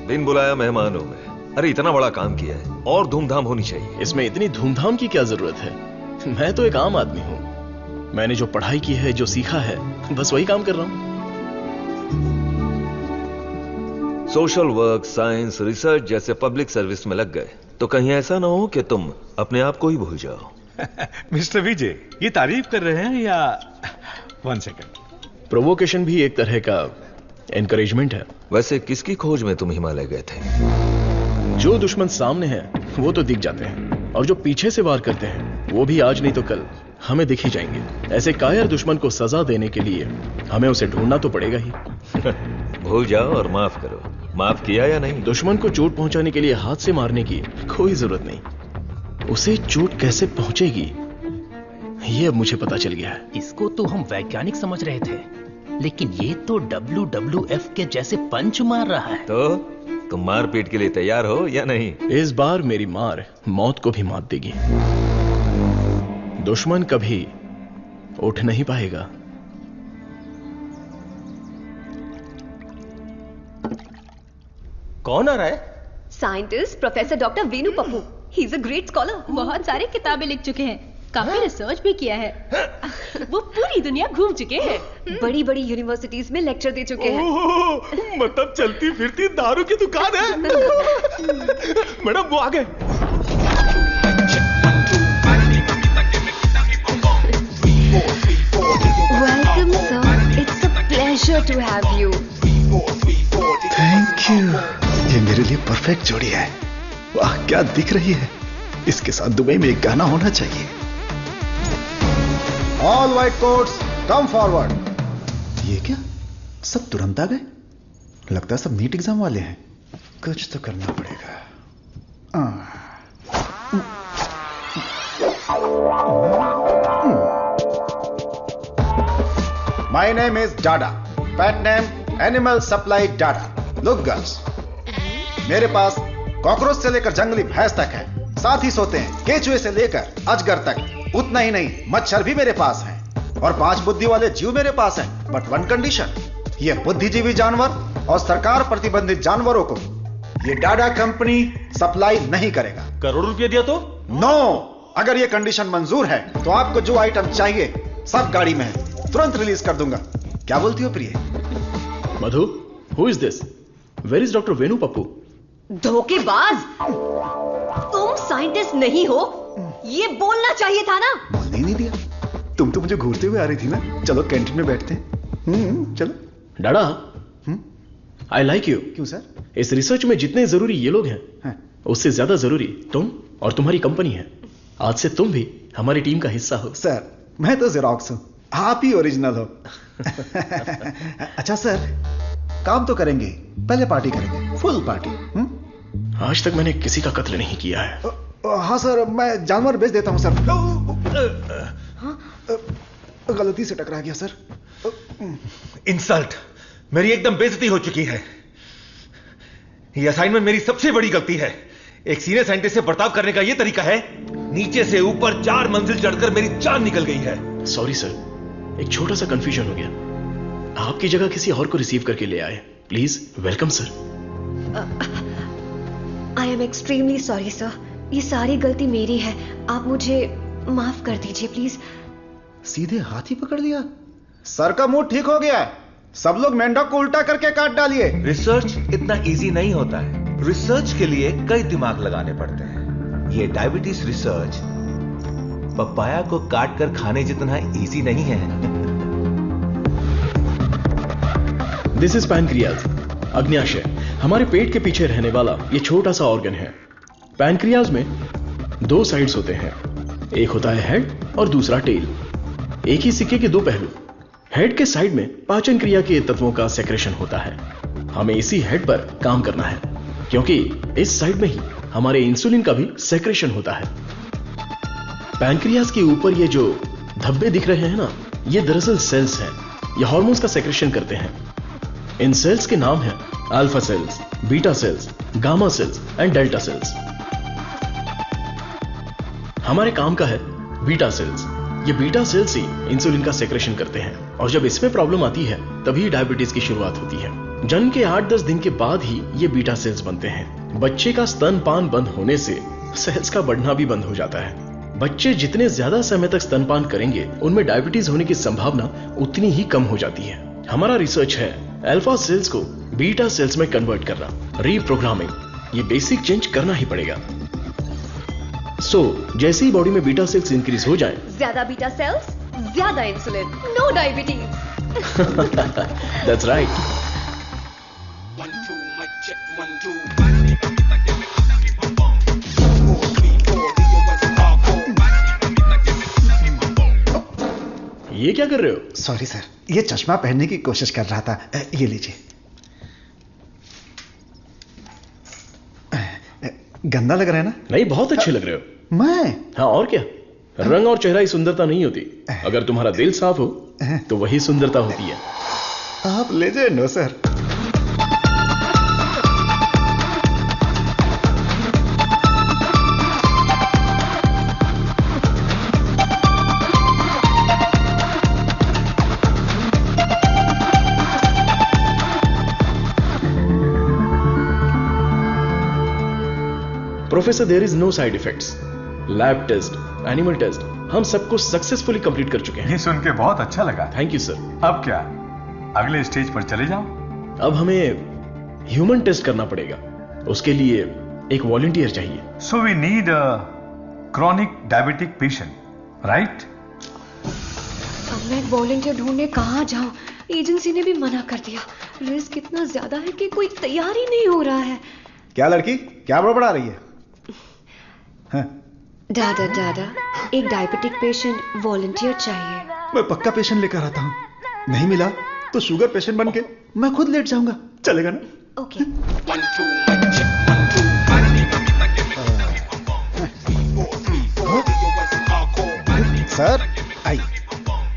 बिन बुलाया मेहमान हूं मैं। अरे इतना बड़ा काम किया है और धूमधाम होनी चाहिए। इसमें इतनी धूमधाम की क्या जरूरत है? मैं तो एक आम आदमी हूं। मैंने जो पढ़ाई की है, जो सीखा है, बस वही काम कर रहा हूं। सोशल वर्क, साइंस, रिसर्च जैसे पब्लिक सर्विस में लग गए तो कहीं ऐसा ना हो कि तुम अपने आप को ही भूल जाओ। मिस्टर विजय, ये तारीफ कर रहे हैं या? 1 सेकंड। प्रोवोकेशन भी एक तरह का एनकरेजमेंट है। वैसे किसकी खोज में तुम हिमालय गए थे? जो दुश्मन सामने हैं वो तो दिख जाते हैं, और जो पीछे से वार करते हैं वो भी आज नहीं तो कल हमें दिख ही जाएंगे। ऐसे कायर दुश्मन को सजा देने के लिए हमें उसे ढूंढना तो पड़ेगा ही। भूल जाओ और माफ करो। माफ किया या नहीं? दुश्मन को चोट पहुंचाने के लिए हाथ से मारने की कोई जरूरत नहीं। उसे चोट कैसे पहुंचेगी ये अब मुझे पता चल गया है। इसको तो हम वैज्ञानिक समझ रहे थे, लेकिन ये तो WWF के जैसे पंच मार रहा है। तो तुम मारपीट के लिए तैयार हो या नहीं? इस बार मेरी मार मौत को भी मात देगी। दुश्मन कभी उठ नहीं पाएगा। कौन आ रहा है? Scientist professor doctor Venu Pappu. He is a great scholar. बहुत सारी किताबें लिख चुके हैं, काफी रिसर्च भी किया है। वो पूरी दुनिया घूम चुके हैं, बड़ी बड़ी यूनिवर्सिटीज में लेक्चर दे चुके हैं। मतलब चलती फिरती दारू की दुकान है। मैडम वो आ गए। Welcome sir, it's a pleasure to have you. Thank you. ये मेरे लिए परफेक्ट जोड़ी है। वाह क्या दिख रही है। इसके साथ दुबई में एक गाना होना चाहिए। All white quotes come forward. ये क्या, सब तुरंत आ गए? लगता है सब नीट एग्जाम वाले हैं। कुछ तो करना पड़ेगा। My name is Dada, pet name animal supply Dada. Look girls, मेरे पास कॉकरोच से लेकर जंगली भैंस तक है, साथ ही सोते हैं केचुए से लेकर अजगर तक। उतना ही नहीं, मच्छर भी मेरे पास है, और 5 बुद्धि वाले जीव मेरे पास हैं। बट 1 कंडीशन, ये बुद्धिजीवी जानवर और सरकार प्रतिबंधित जानवरों को ये डाडा कंपनी सप्लाई नहीं करेगा। करोड़ रुपए दिया तो? नो, अगर ये कंडीशन मंजूर है तो आपको जो आइटम चाहिए सब गाड़ी में है, तुरंत रिलीज कर दूंगा। क्या बोलती हो प्रिय? Madhu, who is this? Where is doctor Venu Pappu? धोखेबाज, तुम साइंटिस्ट नहीं हो, ये बोलना चाहिए था ना। बोलने ही नहीं दिया। तुम तो मुझे घूरते हुए आ रही थी ना। चलो कैंटीन में बैठते हैं। चलो। डाडा, आई लाइक यू। क्यों सर? इस रिसर्च में जितने जरूरी ये लोग हैं, उससे ज्यादा जरूरी तुम और तुम्हारी कंपनी है। आज से तुम भी हमारी टीम का हिस्सा हो। सर, मैं तो जेरोक्स हूं, आप ही ओरिजिनल हो। अच्छा सर, काम तो करेंगे, पहले पार्टी करेंगे, फुल पार्टी। आज तक मैंने किसी का कत्ल नहीं किया है। हाँ सर, मैं जानवर बेच देता हूं सर। गलती से टकरा गया सर। इंसल्ट, मेरी एकदम बेइज्जती हो चुकी है। ये असाइनमेंट मेरी सबसे बड़ी गलती है। एक सीनियर साइंटिस्ट से बर्ताव करने का यह तरीका है? नीचे से ऊपर 4 मंजिल चढ़कर मेरी जान निकल गई है। सॉरी सर, एक छोटा सा कंफ्यूजन हो गया। आपकी जगह किसी और को रिसीव करके ले आए। Please welcome sir. I am extremely sorry sir, ये सारी गलती मेरी है, आप मुझे माफ कर दीजिए प्लीज। सीधे हाथ ही पकड़ लिया। सर का मूड ठीक हो गया है, सब लोग मेंढक को उल्टा करके काट डालिए। रिसर्च इतना इजी नहीं होता है, रिसर्च के लिए कई दिमाग लगाने पड़ते हैं। ये डायबिटीज रिसर्च पपाया को काट कर खाने जितना इजी नहीं है। दिस इज पैनक्रियाज, अग्न्याशय, हमारे पेट के पीछे रहने वाला ये छोटा सा ऑर्गन है। पैनक्रियाज में दो साइड्स होते हैं, एक होता है हेड और दूसरा टेल। एक ही सिक्के के दो पहलू। हेड के साइड में पाचन क्रिया के तत्वों का सेक्रेशन होता है। हमें इसी हेड पर काम करना है, क्योंकि इस साइड में ही हमारे इंसुलिन का भी सेक्रेशन होता है। पैनक्रियाज के ऊपर ये जो धब्बे दिख रहे हैं ना, ये दरअसल सेल्स हैं। ये हार्मोन्स का सेक्रेशन करते हैं। इन सेल्स के नाम हैं alpha cells, beta cells, gamma cells and delta cells. हमारे काम का है बीटा सेल्स। ये बीटा सेल्स ही इंसुलिन का सेक्रेशन करते हैं, और जब इसमें प्रॉब्लम आती है तभी डायबिटीज की शुरुआत होती है। जन्म के 8-10 दिन के बाद ही ये बीटा सेल्स बनते हैं। बच्चे का स्तनपान बंद होने से सेल्स का बढ़ना भी बंद हो जाता है। बच्चे जितने ज्यादा समय तक स्तनपान करेंगे, उनमें डायबिटीज होने की संभावना उतनी ही कम हो जाती है। हमारा रिसर्च है अल्फा सेल्स को बीटा सेल्स में कन्वर्ट करना, रीप्रोग्रामिंग। ये बेसिक चेंज करना ही पड़ेगा। जैसे ही बॉडी में बीटा सेल्स इंक्रीज हो जाएं, ज्यादा बीटा सेल्स, ज्यादा insulin, no diabetes. That's right. ये क्या कर रहे हो? सॉरी सर, ये चश्मा पहनने की कोशिश कर रहा था। ये लीजिए। गंदा लग रहा है ना? नहीं, बहुत अच्छे लग रहे हो। मैं? हाँ, और क्या। रंग और चेहरा ही सुंदरता नहीं होती, अगर तुम्हारा दिल साफ हो तो वही सुंदरता होती है। आप लेजेंड हो sir. Professor, there is no side effects. Lab test, animal test, हम सबको सक्सेसफुली कंप्लीट कर चुके हैं। ये सुन के बहुत अच्छा लगा। Thank you sir. अब क्या, अगले स्टेज पर चले जाओ? अब हमें ह्यूमन टेस्ट करना पड़ेगा। उसके लिए एक वॉलंटियर चाहिए। So we need a chronic diabetic patient, right? अब मैं वॉलंटियर ढूंढने कहाँ जाऊं? एजेंसी ने भी मना कर दिया। रिस्क इतना ज्यादा है कि कोई तैयार ही नहीं हो रहा है। क्या लड़की, क्या बड़बड़ा रही है? हाँ। दादा दादा, एक डायबिटिक पेशेंट वॉलंटियर चाहिए। मैं पक्का पेशेंट लेकर आता हूँ। नहीं मिला तो शुगर पेशेंट बन के मैं खुद लेट जाऊंगा। चलेगा ना? Okay. Sir I.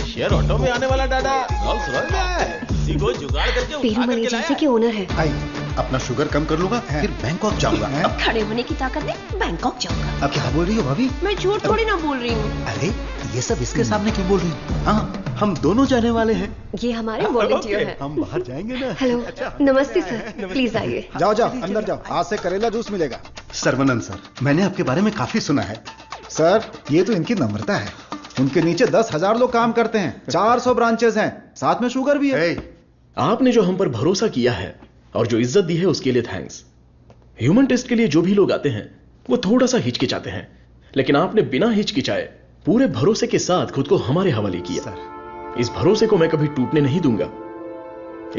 Share auto में आने वाला दादा रोल्स रॉयस में आया है। इसी को जुगाड़ करके पेरूमल एजेंसी के ओनर है। आई, अपना शुगर कम कर लूंगा, फिर बैंकॉक जाऊंगा। अब खड़े होने की ताकत नहीं, बैंकॉक जाऊंगा। अब क्या बोल रही हो भाभी? मैं झूठ थोड़ी ना बोल रही हूँ। अरे ये सब इसके सामने क्यों बोल रही हो? हाँ, हम दोनों जाने वाले हैं। ये हमारे वॉलंटियर हैं। हम बाहर जाएंगे ना। हेलो, नमस्ते सर, प्लीज आइए। जाओ जाओ, अंदर जाओ। आज से करेला जूस मिलेगा। सर्वनंद सर, मैंने आपके बारे में काफी सुना है। सर, ये तो इनकी नम्रता है। उनके नीचे 10,000 लोग काम करते हैं, 400 ब्रांचेस हैं, साथ में शुगर भी है। आपने जो हम पर भरोसा किया है और जो इज्जत दी है उसके लिए थैंक्स। ह्यूमन टेस्ट के लिए जो भी लोग आते हैं वो थोड़ा सा हिचकिचाते हैं, लेकिन आपने बिना हिचकिचाए पूरे भरोसे के साथ खुद को हमारे हवाले किया। इस भरोसे को मैं कभी टूटने नहीं दूंगा।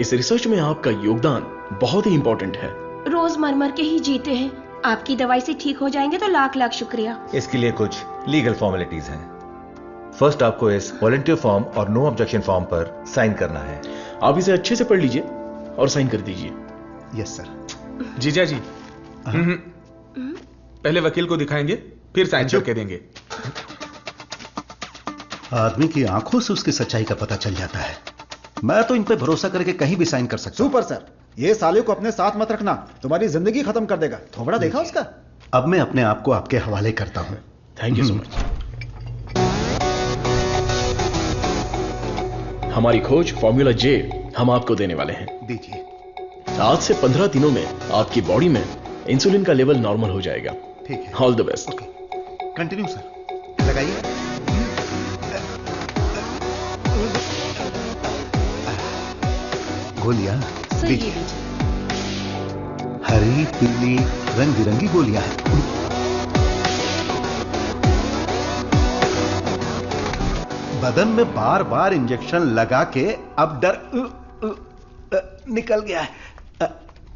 इस रिसर्च में आपका योगदान बहुत ही इंपॉर्टेंट है। रोज मर मर के ही जीते हैं, आपकी दवाई से ठीक हो जाएंगे तो लाख लाख शुक्रिया। इसके लिए कुछ लीगल फॉर्मेलिटीज हैं। फर्स्ट आपको इस वॉलंटियर फॉर्म और नो ऑब्जेक्शन फॉर्म पर साइन करना है। आप इसे अच्छे से पढ़ लीजिए और साइन कर दीजिए। Yes sir. जीजा जी, पहले वकील को दिखाएंगे, फिर साइन करके देंगे। आदमी की आंखों से उसकी सच्चाई का पता चल जाता है। मैं तो इन पे भरोसा करके कहीं भी साइन कर सकता हूं। सुपर सर, ये साले को अपने साथ मत रखना, तुम्हारी जिंदगी खत्म कर देगा। थोबड़ा देखा उसका? अब मैं अपने आप को आपके हवाले करता हूं। Thank you so much. हमारी खोज फॉर्मूला जे हम आपको देने वाले हैं। दीजिए। आज से 15 दिनों में आपकी बॉडी में इंसुलिन का लेवल नॉर्मल हो जाएगा। ठीक है। All the best. Continue sir, लगाइए। गोलियां दीजिए। हरी पीली रंग बिरंगी गोलियां हैं। बदन में बार बार इंजेक्शन लगा के अब डर निकल गया है।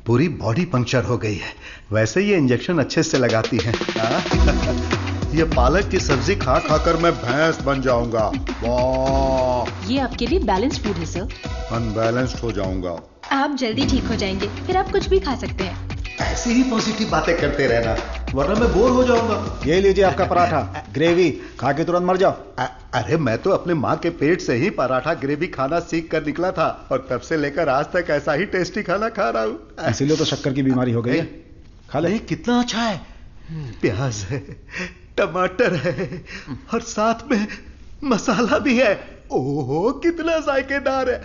पूरी बॉडी पंक्चर हो गई है। वैसे ये इंजेक्शन अच्छे से लगाती हैं। ये पालक की सब्जी खा खाकर मैं भैंस बन जाऊंगा। वाह, ये आपके लिए बैलेंस फूड है सर। अनबैलेंस्ड हो जाऊंगा। आप जल्दी ठीक हो जाएंगे, फिर आप कुछ भी खा सकते हैं। ऐसी ही पॉजिटिव बातें करते रहना, वरना मैं बोर हो जाऊंगा। ये लीजिए आपका पराठा, ग्रेवी खा के तुरंत मर जाओ। अरे मैं तो अपने माँ के पेट से ही पराठा ग्रेवी खाना सीख कर निकला था, और तब से लेकर आज तक ऐसा ही टेस्टी खाना खा रहा हूँ। इसीलिए तो शक्कर की बीमारी हो गई है। खा ले। कितना अच्छा है। प्याज है, टमाटर है, और साथ में मसाला भी है। ओहो, कितना जायकेदार है।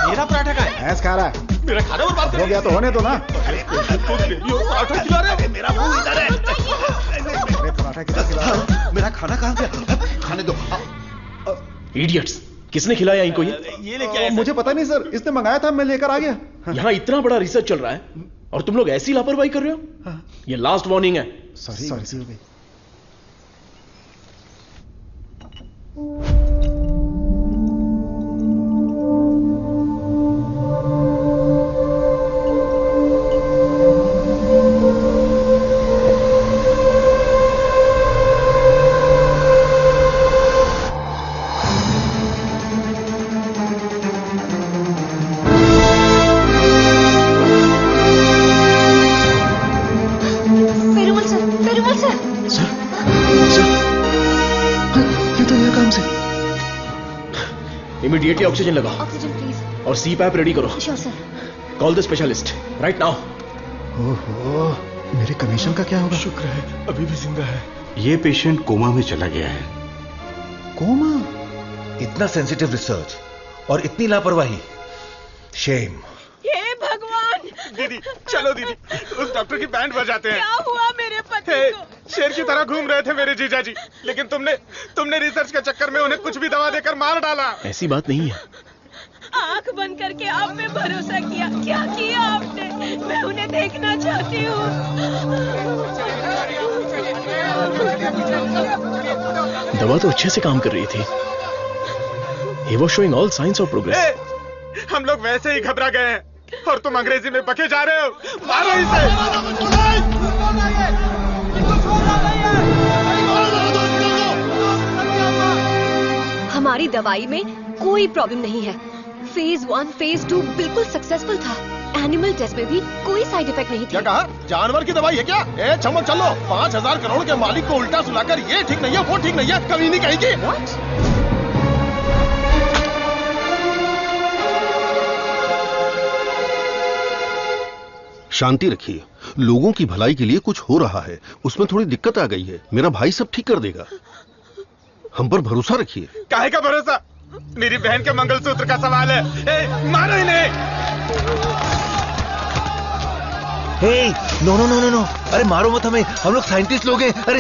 मेरा पराठा का है। भैंस खा रहा है। मेरा खाना बर्बाद हो गया तो होने दो ना। पराठा खिला रहे। मेरा मुंह इधर है। पराठा किधर खिला रहा है? मेरा खाना कहाँ गया? खाने दो। इडियट्स, किसने खिलाया इनको ये लेके आए? मुझे पता नहीं सर, इसने मंगाया था, मैं लेकर आ गया। यहाँ इतना बड़ा रिसर्च चल रहा है और तुम लोग ऐसी लापरवाही कर रहे हो। ये लास्ट वार्निंग है। सॉरी। इमीडिएटली ऑक्सीजन लगाओ। Oxygen please. और सी पैप रेडी करो। Sure sir. Call the specialist right now. ओहो, मेरे कमीशन का क्या होगा? शुक्र है अभी भी जिंदा है। ये पेशेंट कोमा में चला गया है। कोमा? इतना सेंसिटिव रिसर्च और इतनी लापरवाही। शेम। हे भगवान। दीदी चलो दीदी, उस डॉक्टर की बैंड बजाते हैं। क्या हुआ मेरे पति को? शेर की तरह घूम रहे थे मेरे जीजा जी, लेकिन तुमने रिसर्च के चक्कर में उन्हें कुछ भी दवा देकर मार डाला। ऐसी बात नहीं है। आंख बंद करके आप पे भरोसा किया। क्या किया आपने? मैं उन्हें देखना चाहती हूँ। दवा तो अच्छे से काम कर रही थी। He was showing all signs of progress. हम लोग वैसे ही घबरा गए हैं और तुम अंग्रेजी में बके जा रहे हो। मारो इसे। हमारी दवाई में कोई प्रॉब्लम नहीं है। फेज 1, फेज 2 बिल्कुल सक्सेसफुल था। एनिमल टेस्ट में भी कोई साइड इफेक्ट नहीं थी। क्या कहा? जानवर की दवाई है क्या? ए चमक चलो, 5000 करोड़ के मालिक को उल्टा सुलाकर ये ठीक नहीं है, वो ठीक नहीं है, कभी नहीं कहेगी। शांति रखिए, लोगों की भलाई के लिए कुछ हो रहा है, उसमें थोड़ी दिक्कत आ गई है, मेरा भाई सब ठीक कर देगा, हम पर भरोसा रखिए। काहे का भरोसा? मेरी बहन के मंगलसूत्र का सवाल है। मारो इन्हें। नो, अरे मारो मत हमें, हम लोग साइंटिस्ट लोग हैं। अरे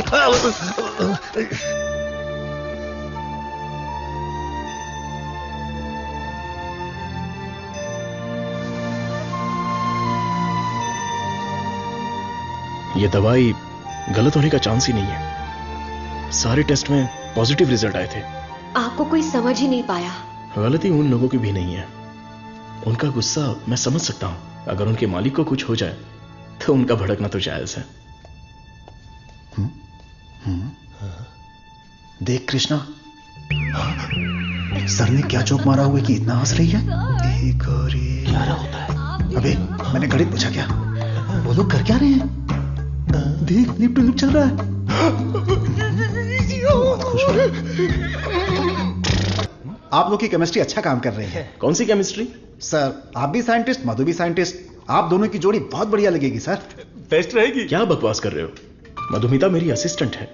ये दवाई गलत होने का चांस ही नहीं है। सारे टेस्ट में पॉजिटिव रिजल्ट आए थे। आपको कोई समझ ही नहीं पाया। गलती उन लोगों की भी नहीं है। उनका गुस्सा मैं समझ सकता हूं। अगर उनके मालिक को कुछ हो जाए तो उनका भड़कना तो जायज है। देख कृष्णा, सर ने क्या जोक मारा हुआ कि इतना हंस रही है? एक और क्या होता है? अबे मैंने गणित पूछा क्या? वो लोग कर क्या रहे हैं? देख लिप टू लिप चल रहा है। बहुत खुश हो। आप लोग की केमिस्ट्री अच्छा काम कर रही है। कौन सी केमिस्ट्री? सर आप भी साइंटिस्ट, मधु भी साइंटिस्ट, आप दोनों की जोड़ी बहुत बढ़िया लगेगी सर। बेस्ट रहेगी। क्या बकवास कर रहे हो? मधुमिता मेरी असिस्टेंट है।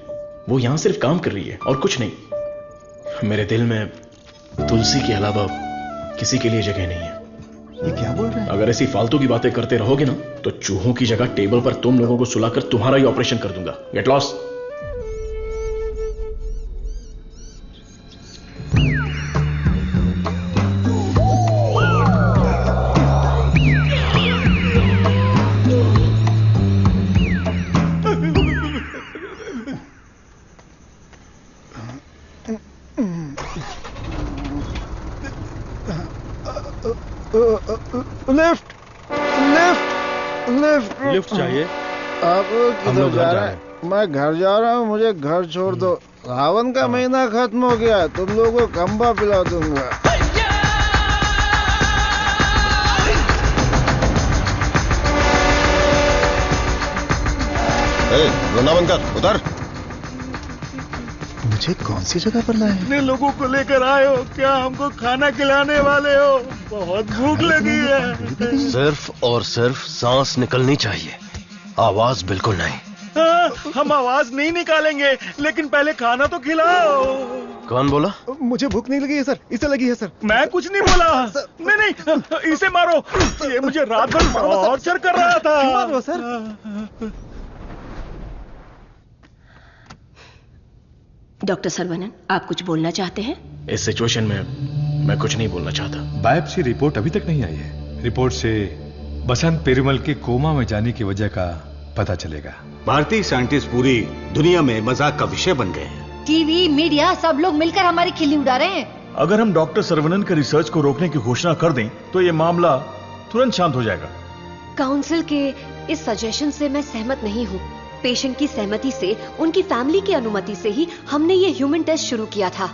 वो यहां सिर्फ काम कर रही है और कुछ नहीं। मेरे दिल में तुलसी के अलावा किसी के लिए जगह नहीं है। ये क्या बोल रहे हैं? अगर ऐसी फालतू की बातें करते रहोगे ना तो चूहों की जगह टेबल पर तुम लोगों को सुलाकर तुम्हारा ही ऑपरेशन कर दूंगा। Get lost. Lift lift lift lift चाहिए? आप हम किधर लोग घर जा जा रहे हैं? मैं घर जा रहा हूँ, मुझे घर छोड़ दो। सावन का महीना खत्म हो गया, तुम लोगों को खंबा पिला दूंगा। रोना बंद कर, उधर। मुझे कौन सी जगह पर लाए? इतने लोगों को लेकर आए हो, क्या हमको खाना खिलाने वाले हो? बहुत भूख लगी है। सिर्फ और सिर्फ सांस निकलनी चाहिए, आवाज बिल्कुल नहीं। हम आवाज नहीं निकालेंगे, लेकिन पहले खाना तो खिलाओ। कौन बोला? मुझे भूख नहीं लगी है सर, इसे लगी है सर। मैं कुछ नहीं बोला। नहीं नहीं, इसे मारो, ये मुझे रात भर टॉर्चर कर रहा था। मारो सर। डॉक्टर सरवनन, आप कुछ बोलना चाहते हैं? इस सिचुएशन में मैं कुछ नहीं बोलना चाहता। बायोप्सी रिपोर्ट अभी तक नहीं आई है। रिपोर्ट से बसंत पेरुमल के कोमा में जाने की वजह का पता चलेगा। भारतीय साइंटिस्ट पूरी दुनिया में मजाक का विषय बन गए हैं। टीवी, मीडिया सब लोग मिलकर हमारी खिल्ली उड़ा रहे हैं। अगर हम डॉक्टर सरवनन के रिसर्च को रोकने की घोषणा कर दें तो ये मामला तुरंत शांत हो जाएगा। काउंसिल के इस सजेशन से मैं सहमत नहीं हूँ। पेशेंट की सहमति से, उनकी फैमिली की अनुमति से ही हमने ये ह्यूमन टेस्ट शुरू किया था।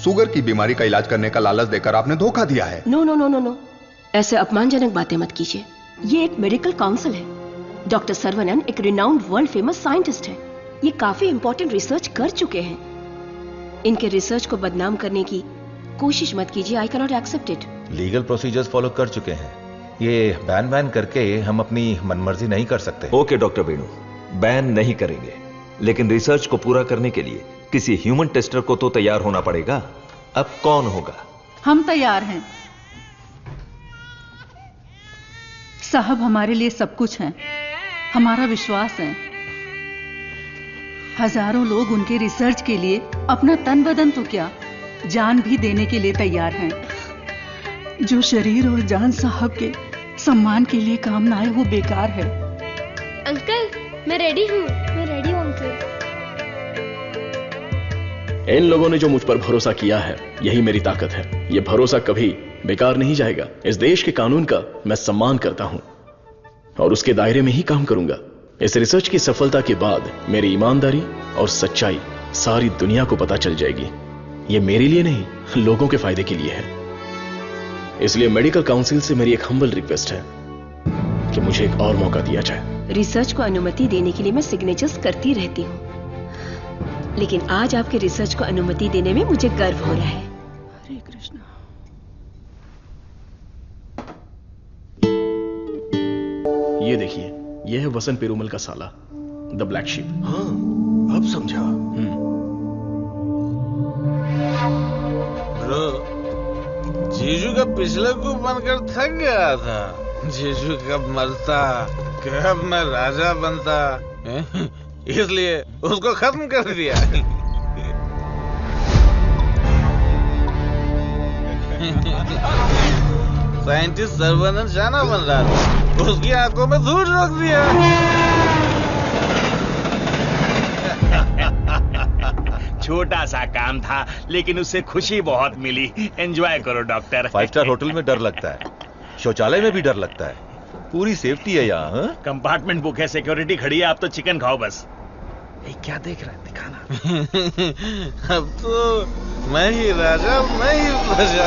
शुगर की बीमारी का इलाज करने का लालच देकर आपने धोखा दिया है। No no no no no, ऐसे अपमानजनक बातें मत कीजिए। ये एक मेडिकल काउंसिल है। डॉक्टर सरवनन एक रिनाउंड वर्ल्ड फेमस साइंटिस्ट है। ये काफी इंपॉर्टेंट रिसर्च कर चुके हैं। इनके रिसर्च को बदनाम करने की कोशिश मत कीजिए। I can not accept it. Legal procedures follow कर चुके हैं। ये बैन करके हम अपनी मनमर्जी नहीं कर सकते। ओके डॉक्टर वेणु, बैन नहीं करेंगे, लेकिन रिसर्च को पूरा करने के लिए किसी ह्यूमन टेस्टर को तो तैयार होना पड़ेगा। अब कौन होगा? हम तैयार हैं साहब, हमारे लिए सब कुछ है, हमारा विश्वास है। हजारों लोग उनके रिसर्च के लिए अपना तन बदन तो क्या, जान भी देने के लिए तैयार हैं। जो शरीर और जान साहब के सम्मान के लिए काम ना आए वो बेकार है। अंकल, मैं रेडी हूँ। मैं रेडी हूँ अंकल। इन लोगों ने जो मुझ पर भरोसा किया है, यही मेरी ताकत है। ये भरोसा कभी बेकार नहीं जाएगा। इस देश के कानून का मैं सम्मान करता हूं और उसके दायरे में ही काम करूंगा। इस रिसर्च की सफलता के बाद मेरी ईमानदारी और सच्चाई सारी दुनिया को पता चल जाएगी। ये मेरे लिए नहीं, लोगों के फायदे के लिए है। इसलिए मेडिकल काउंसिल से मेरी एक हम्बल रिक्वेस्ट है कि मुझे एक और मौका दिया जाए। रिसर्च को अनुमति देने के लिए मैं सिग्नेचर्स करती रहती हूँ, लेकिन आज आपके रिसर्च को अनुमति देने में मुझे गर्व हो रहा है। हरे कृष्णा। ये देखिए, ये है वसंत पेरुमल का साला, द ब्लैक शीप। हाँ, अब समझा। जीजू का पिछले को बनकर थक गया था। जीजू कब मरता, कब मैं राजा बनता, इसलिए उसको खत्म कर दिया। साइंटिस्ट सर्वनन शाना बन रहा था, उसकी आंखों में धूल रख दिया। छोटा सा काम था, लेकिन उससे खुशी बहुत मिली। एंजॉय करो डॉक्टर। 5 स्टार होटल में डर लगता है, शौचालय में भी डर लगता है। पूरी सेफ्टी है यहाँ। कंपार्टमेंट बुक है, सिक्योरिटी खड़ी है। आप तो चिकन खाओ बस। क्या देख रहा है, दिखाना। अब तो मैं ही राजा, मैं ही प्रजा।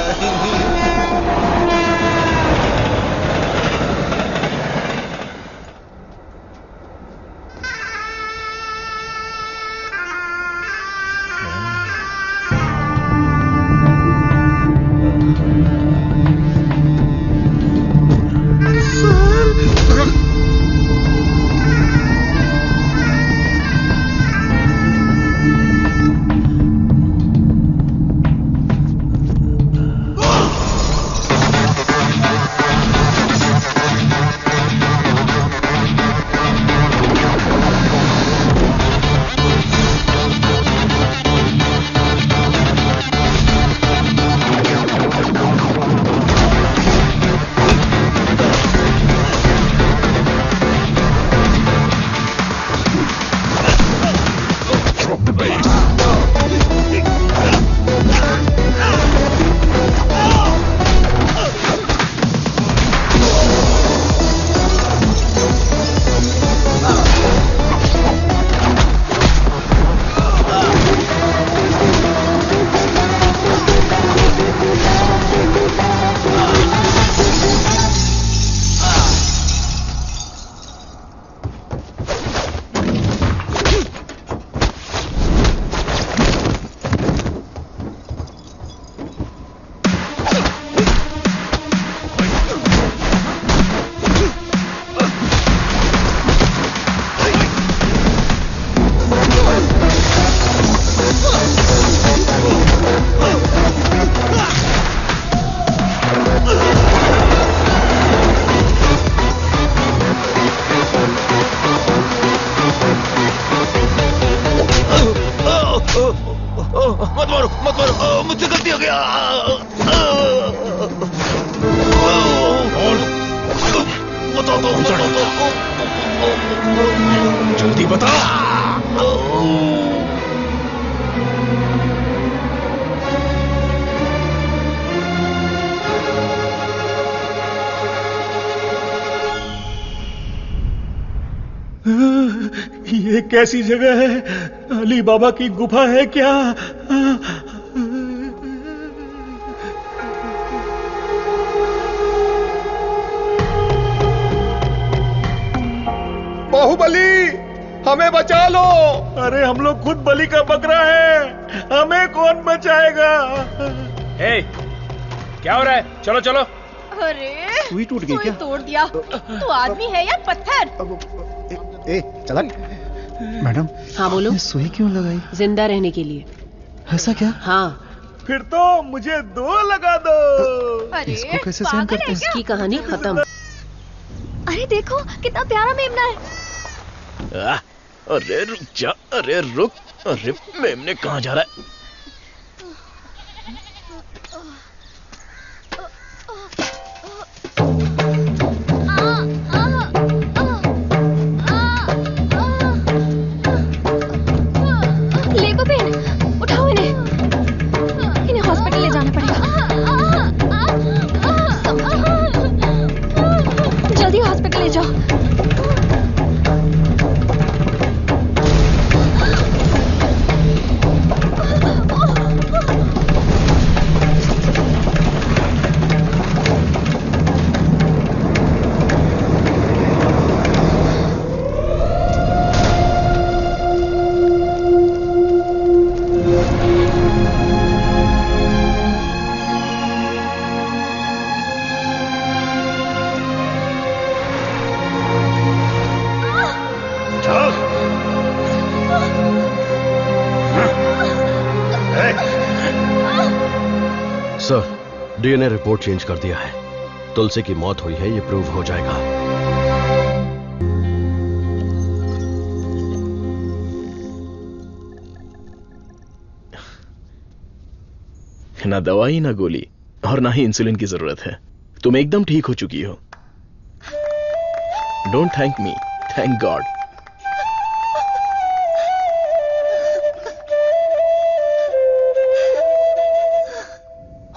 जल्दी बता। ये कैसी जगह है? अली बाबा की गुफा है क्या? बाहुबली, हमें बचा लो। अरे हम लोग खुद बलि का बकरा है, हमें कौन बचाएगा? क्या हो रहा है? चलो चलो। सुई अरे टूट गई क्या? तोड़ दिया। तू आदमी है या पत्थर? चला। मैडम। हाँ बोलो। सुई क्यों लगाई? जिंदा रहने के लिए। ऐसा क्या? हाँ। फिर तो मुझे 2 लगा दो। अरे इसको कैसे सहन करते हैं? इसकी कहानी खत्म। अरे देखो कितना प्यारा मेमना है। अरे रुक जा, अरे रुक। अरे मेमने कहाँ जा रहा है? सर, डीएनए रिपोर्ट चेंज कर दिया है। तुलसी की मौत हुई है, ये प्रूव हो जाएगा। ना दवाई ना गोली और ना ही इंसुलिन की जरूरत है। तुम एकदम ठीक हो चुकी हो। Don't thank me, thank God.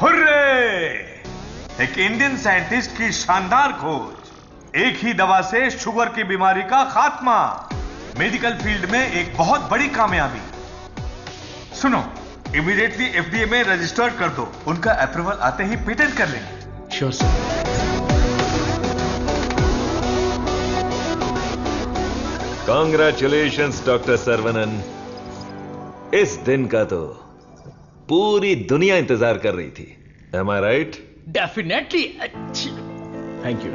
Hurray! एक इंडियन साइंटिस्ट की शानदार खोज, एक ही दवा से शुगर की बीमारी का खात्मा। मेडिकल फील्ड में एक बहुत बड़ी कामयाबी। सुनो, इमीडिएटली एफडीए में रजिस्टर कर दो। उनका अप्रूवल आते ही पेटेंट कर लेंगे। Sure sir. Congratulations doctor Saravanan. इस दिन का तो पूरी दुनिया इंतजार कर रही थी। Am I right? Definitely. Thank you.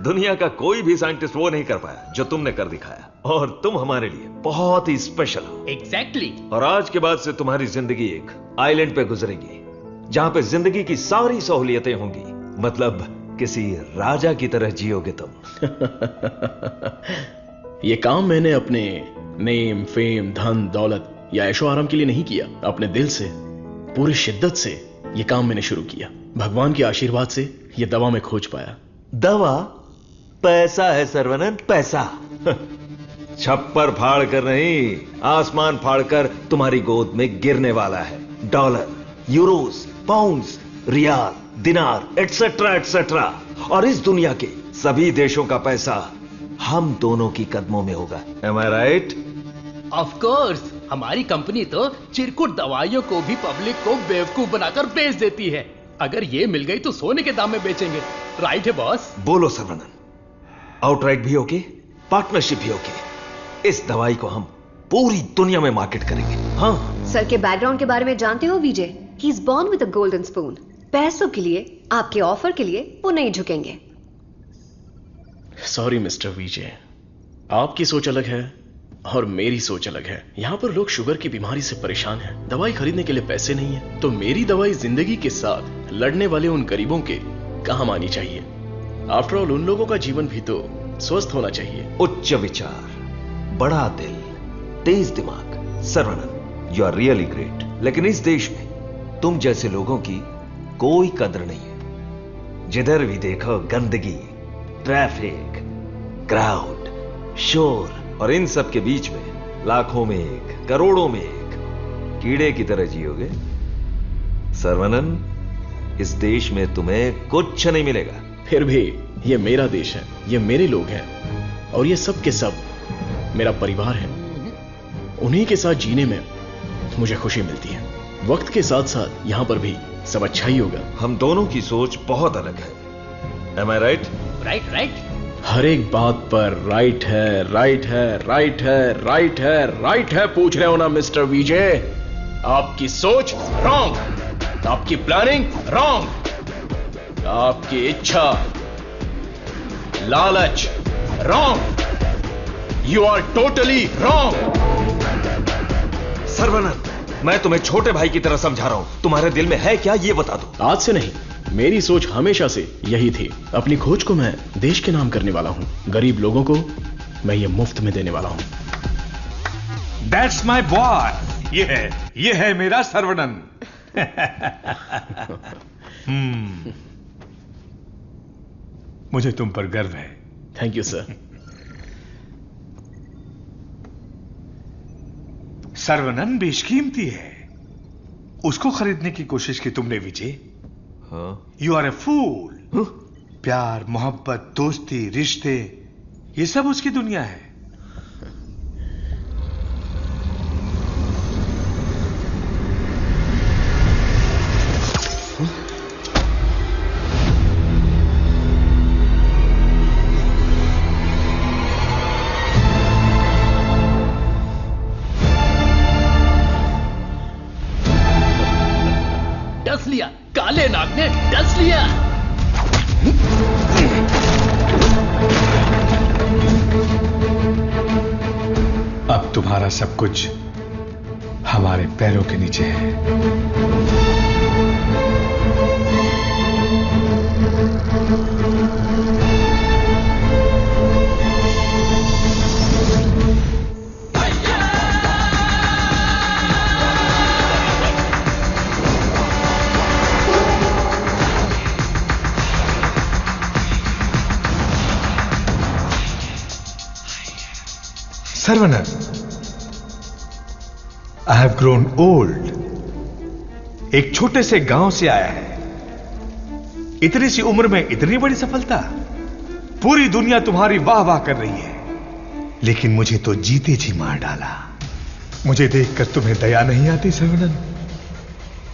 दुनिया का कोई भी साइंटिस्ट वो नहीं कर पाया जो तुमने कर दिखाया, और तुम हमारे लिए बहुत ही स्पेशल हो। एग्जैक्टली। और आज के बाद से तुम्हारी जिंदगी एक आइलैंड पे गुजरेगी, जहां पे जिंदगी की सारी सहूलियतें होंगी। मतलब किसी राजा की तरह जियोगे तुम। ये काम मैंने अपने नेम, फेम, धन, दौलत या ऐशो आराम के लिए नहीं किया। अपने दिल से, पूरी शिद्दत से ये काम मैंने शुरू किया। भगवान के आशीर्वाद से ये दवा में खोज पाया। दवा? पैसा है सर्वनन, पैसा। छप्पर फाड़ कर नहीं, आसमान फाड़ कर तुम्हारी गोद में गिरने वाला है। डॉलर, यूरोस, पाउंड्स, रियाल, दिनार, एटसेट्रा एटसेट्रा। और इस दुनिया के सभी देशों का पैसा हम दोनों की कदमों में होगा। Am I right? Of course. हमारी कंपनी तो चिरकुट दवाइयों को भी पब्लिक को बेवकूफ बनाकर बेच देती है। अगर ये मिल गई तो सोने के दाम में बेचेंगे। राइट है बॉस? बोलो सर्वनन, आउटराइट भी होके, पार्टनरशिप भी होके, इस दवाई को हम पूरी दुनिया में मार्केट करेंगे। हाँ। सर के बैकग्राउंड के बारे में जानते हो Vijay? He is born with a golden spoon. पैसों के लिए, आपके ऑफर के लिए वो नहीं झुकेंगे। सॉरी मिस्टर विजय, आपकी सोच अलग है और मेरी सोच अलग है। यहां पर लोग शुगर की बीमारी से परेशान हैं, दवाई खरीदने के लिए पैसे नहीं है। तो मेरी दवाई जिंदगी के साथ लड़ने वाले उन गरीबों के काम आनी चाहिए। आफ्टर ऑल उन लोगों का जीवन भी तो स्वस्थ होना चाहिए। उच्च विचार, बड़ा दिल, तेज दिमाग। Saravanan, you are really great. लेकिन इस देश में तुम जैसे लोगों की कोई कदर नहीं है। जिधर भी देखो गंदगी, ट्रैफिक, क्राउड, शोर, और इन सब के बीच में लाखों में एक, करोड़ों में एक कीड़े की तरह जियोगे। सर्वनन, इस देश में तुम्हें कुछ नहीं मिलेगा। फिर भी ये मेरा देश है, ये मेरे लोग हैं, और ये सब के सब मेरा परिवार है। उन्हीं के साथ जीने में मुझे खुशी मिलती है। वक्त के साथ साथ यहां पर भी सब अच्छा ही होगा। हम दोनों की सोच बहुत अलग है। Am I right? Right right. हर एक बात पर राइट है, राइट है, राइट है, राइट है, राइट है पूछ रहे हो ना मिस्टर विजय? आपकी सोच रॉन्ग, आपकी प्लानिंग रॉन्ग, आपकी इच्छा, लालच wrong. You are totally wrong. Saravanan, मैं तुम्हें छोटे भाई की तरह समझा रहा हूं। तुम्हारे दिल में है क्या, ये बता दो। आज से नहीं, मेरी सोच हमेशा से यही थी। अपनी खोज को मैं देश के नाम करने वाला हूं। गरीब लोगों को मैं ये मुफ्त में देने वाला हूं। That's my boy। ये है मेरा सर्वनन। मुझे तुम पर गर्व है। Thank you sir. सर्वनन बेशकीमती है, उसको खरीदने की कोशिश की तुमने विजय। यू आर ए फूल। प्यार, मोहब्बत, दोस्ती, रिश्ते, ये सब उसकी दुनिया है। डस लिया, काले नाग ने डस लिया। अब तुम्हारा सब कुछ हमारे पैरों के नीचे है। Saravanan, I have grown old. एक छोटे से गांव से आया है, इतनी सी उम्र में इतनी बड़ी सफलता। पूरी दुनिया तुम्हारी वाह वाह कर रही है, लेकिन मुझे तो जीते जी मार डाला। मुझे देखकर तुम्हें दया नहीं आती सर्वनन?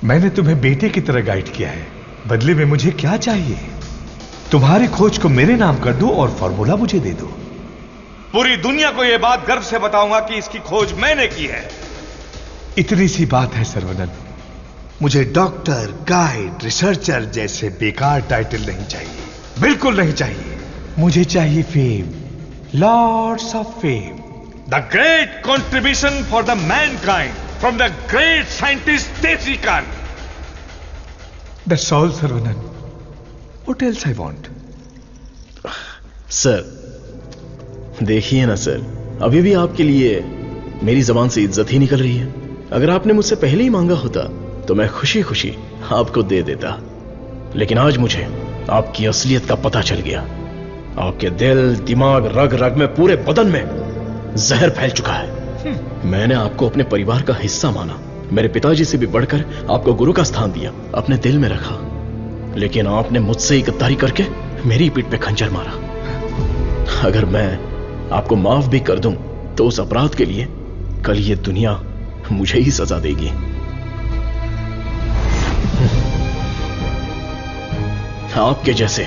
मैंने तुम्हें बेटे की तरह गाइड किया है, बदले में मुझे क्या चाहिए? तुम्हारी खोज को मेरे नाम कर दो और फॉर्मूला मुझे दे दो। पूरी दुनिया को यह बात गर्व से बताऊंगा कि इसकी खोज मैंने की है। इतनी सी बात है सर्वनन। मुझे डॉक्टर, गाइड, रिसर्चर जैसे बेकार टाइटल नहीं चाहिए, बिल्कुल नहीं चाहिए। मुझे चाहिए fame, lots of fame. The great contribution for the mankind from the great scientist देसी कान। That's all Saravanan. What else I want? Sir देखिए ना सर, अभी भी आपके लिए मेरी जबान से इज्जत ही निकल रही है। अगर आपने मुझसे पहले ही मांगा होता तो मैं खुशी खुशी आपको दे देता, लेकिन आज मुझे आपकी असलियत का पता चल गया। आपके दिल, दिमाग, रग रग में, पूरे बदन में जहर फैल चुका है। मैंने आपको अपने परिवार का हिस्सा माना, मेरे पिताजी से भी बढ़कर आपको गुरु का स्थान दिया, अपने दिल में रखा, लेकिन आपने मुझसे ही गद्दारी करके मेरी पीठ पे खंजर मारा। अगर मैं आपको माफ भी कर दूं तो उस अपराध के लिए कल ये दुनिया मुझे ही सजा देगी। आपके जैसे,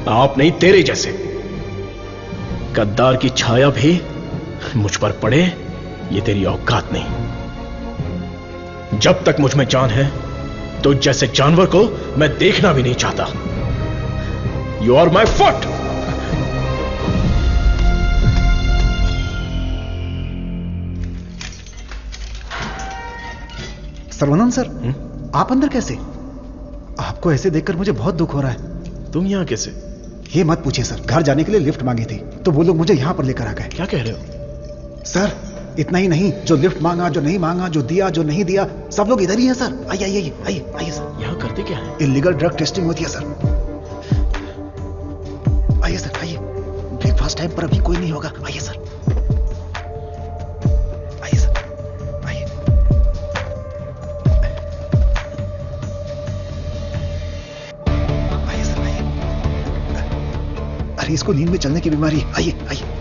आप नहीं, तेरे जैसे गद्दार की छाया भी मुझ पर पड़े, ये तेरी औकात नहीं। जब तक मुझ में जान है तो जैसे जानवर को मैं देखना भी नहीं चाहता। You are my foot. Saravanan sir, आप अंदर कैसे? आपको ऐसे देखकर मुझे बहुत दुख हो रहा है। तुम यहां कैसे? ये मत पूछिए सर, घर जाने के लिए लिफ्ट मांगी थी तो वो लोग मुझे यहां पर लेकर आ गए। क्या कह रहे हो? सर इतना ही नहीं, जो लिफ्ट मांगा, जो नहीं मांगा, जो दिया, जो नहीं दिया, सब लोग इधर ही हैं सर। आइए आइए आइए आइए सर। यहां करते क्या है? इलीगल ड्रग टेस्टिंग होती है सर। आइए सर आइए। खास टाइम पर अभी कोई नहीं होगा। आइए सर, आइए सर, आइए। आइए सर, आइए। अरे इसको नींद में चलने की बीमारी है। आइए आइए।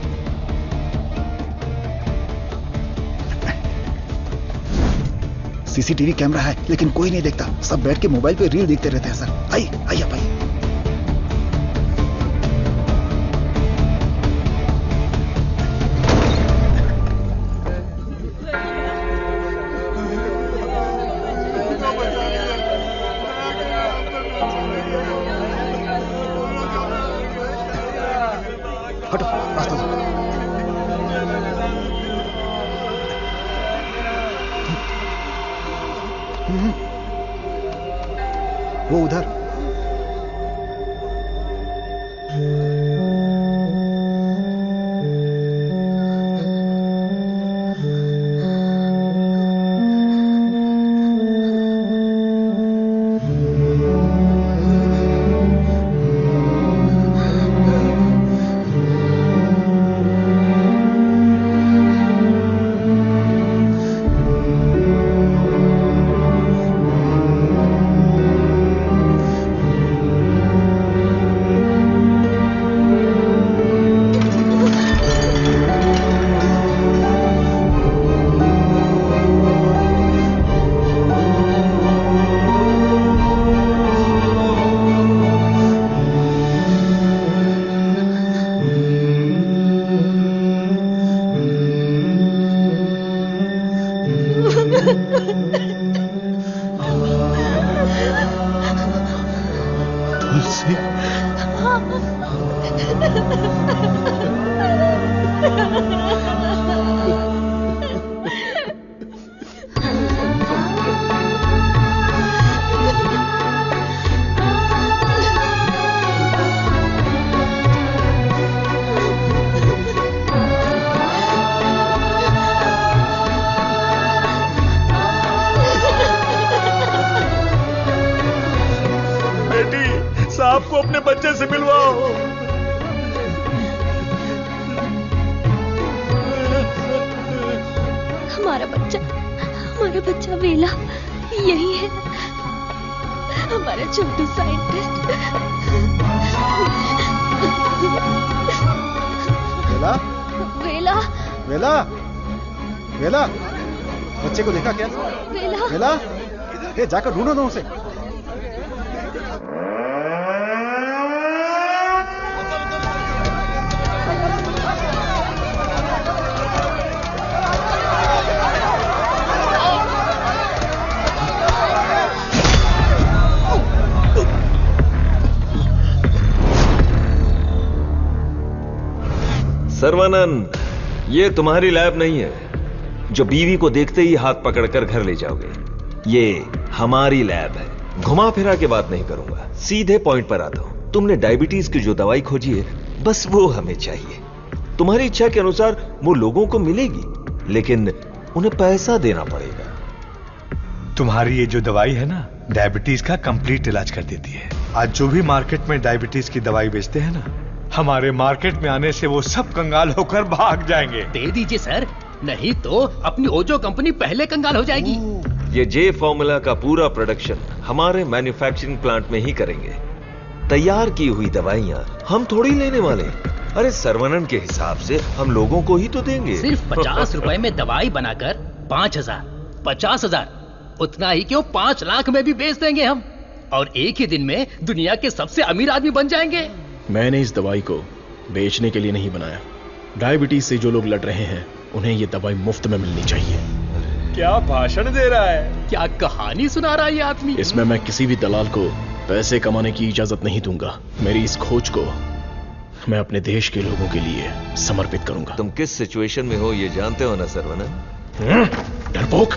सीसीटीवी कैमरा है लेकिन कोई नहीं देखता, सब बैठ के मोबाइल पे रील देखते रहते हैं सर। आइए आइए आप आइए। हटो, रास्ता दो। वो उधर। साहब को अपने बच्चे से मिलवाओ। हमारा बच्चा वेला यही है, हमारा छोटू साइंटिस्ट। वेला, वेला, वेला, वेला, बच्चे को देखा क्या? वेला, वेला, ये जाकर ढूंढो ना उसे। सर्वानंद, ये तुम्हारी लैब नहीं है जो बीवी को देखते ही हाथ पकड़कर घर ले जाओगे। ये हमारी लैब है। घुमा फिरा के बात नहीं करूंगा, सीधे पॉइंट पर आता हूं। तुमने डायबिटीज की जो दवाई खोजी है, बस वो हमें चाहिए। तुम्हारी इच्छा के अनुसार वो लोगों को मिलेगी, लेकिन उन्हें पैसा देना पड़ेगा। तुम्हारी ये जो दवाई है ना, डायबिटीज का कंप्लीट इलाज कर देती है। आज जो भी मार्केट में डायबिटीज की दवाई बेचते हैं ना, हमारे मार्केट में आने से वो सब कंगाल होकर भाग जाएंगे। दे दीजिए सर, नहीं तो अपनी ओजो कंपनी पहले कंगाल हो जाएगी। ये जे फॉर्मूला का पूरा प्रोडक्शन हमारे मैन्युफैक्चरिंग प्लांट में ही करेंगे। तैयार की हुई दवाइयां हम थोड़ी लेने वाले। अरे सर्वनन के हिसाब से हम लोगों को ही तो देंगे। सिर्फ 50 रुपए में दवाई बनाकर 5000, 50,000, उतना ही क्यों 5 लाख में भी बेच देंगे हम, और एक ही दिन में दुनिया के सबसे अमीर आदमी बन जाएंगे। मैंने इस दवाई को बेचने के लिए नहीं बनाया। डायबिटीज से जो लोग लड़ रहे हैं, उन्हें ये दवाई मुफ्त में मिलनी चाहिए। क्या भाषण दे रहा है, क्या कहानी सुना रहा है ये आदमी। इसमें मैं किसी भी दलाल को पैसे कमाने की इजाजत नहीं दूंगा। मेरी इस खोज को मैं अपने देश के लोगों के लिए समर्पित करूंगा। तुम किस सिचुएशन में हो ये जानते हो ना सर्वनन? डरपोक,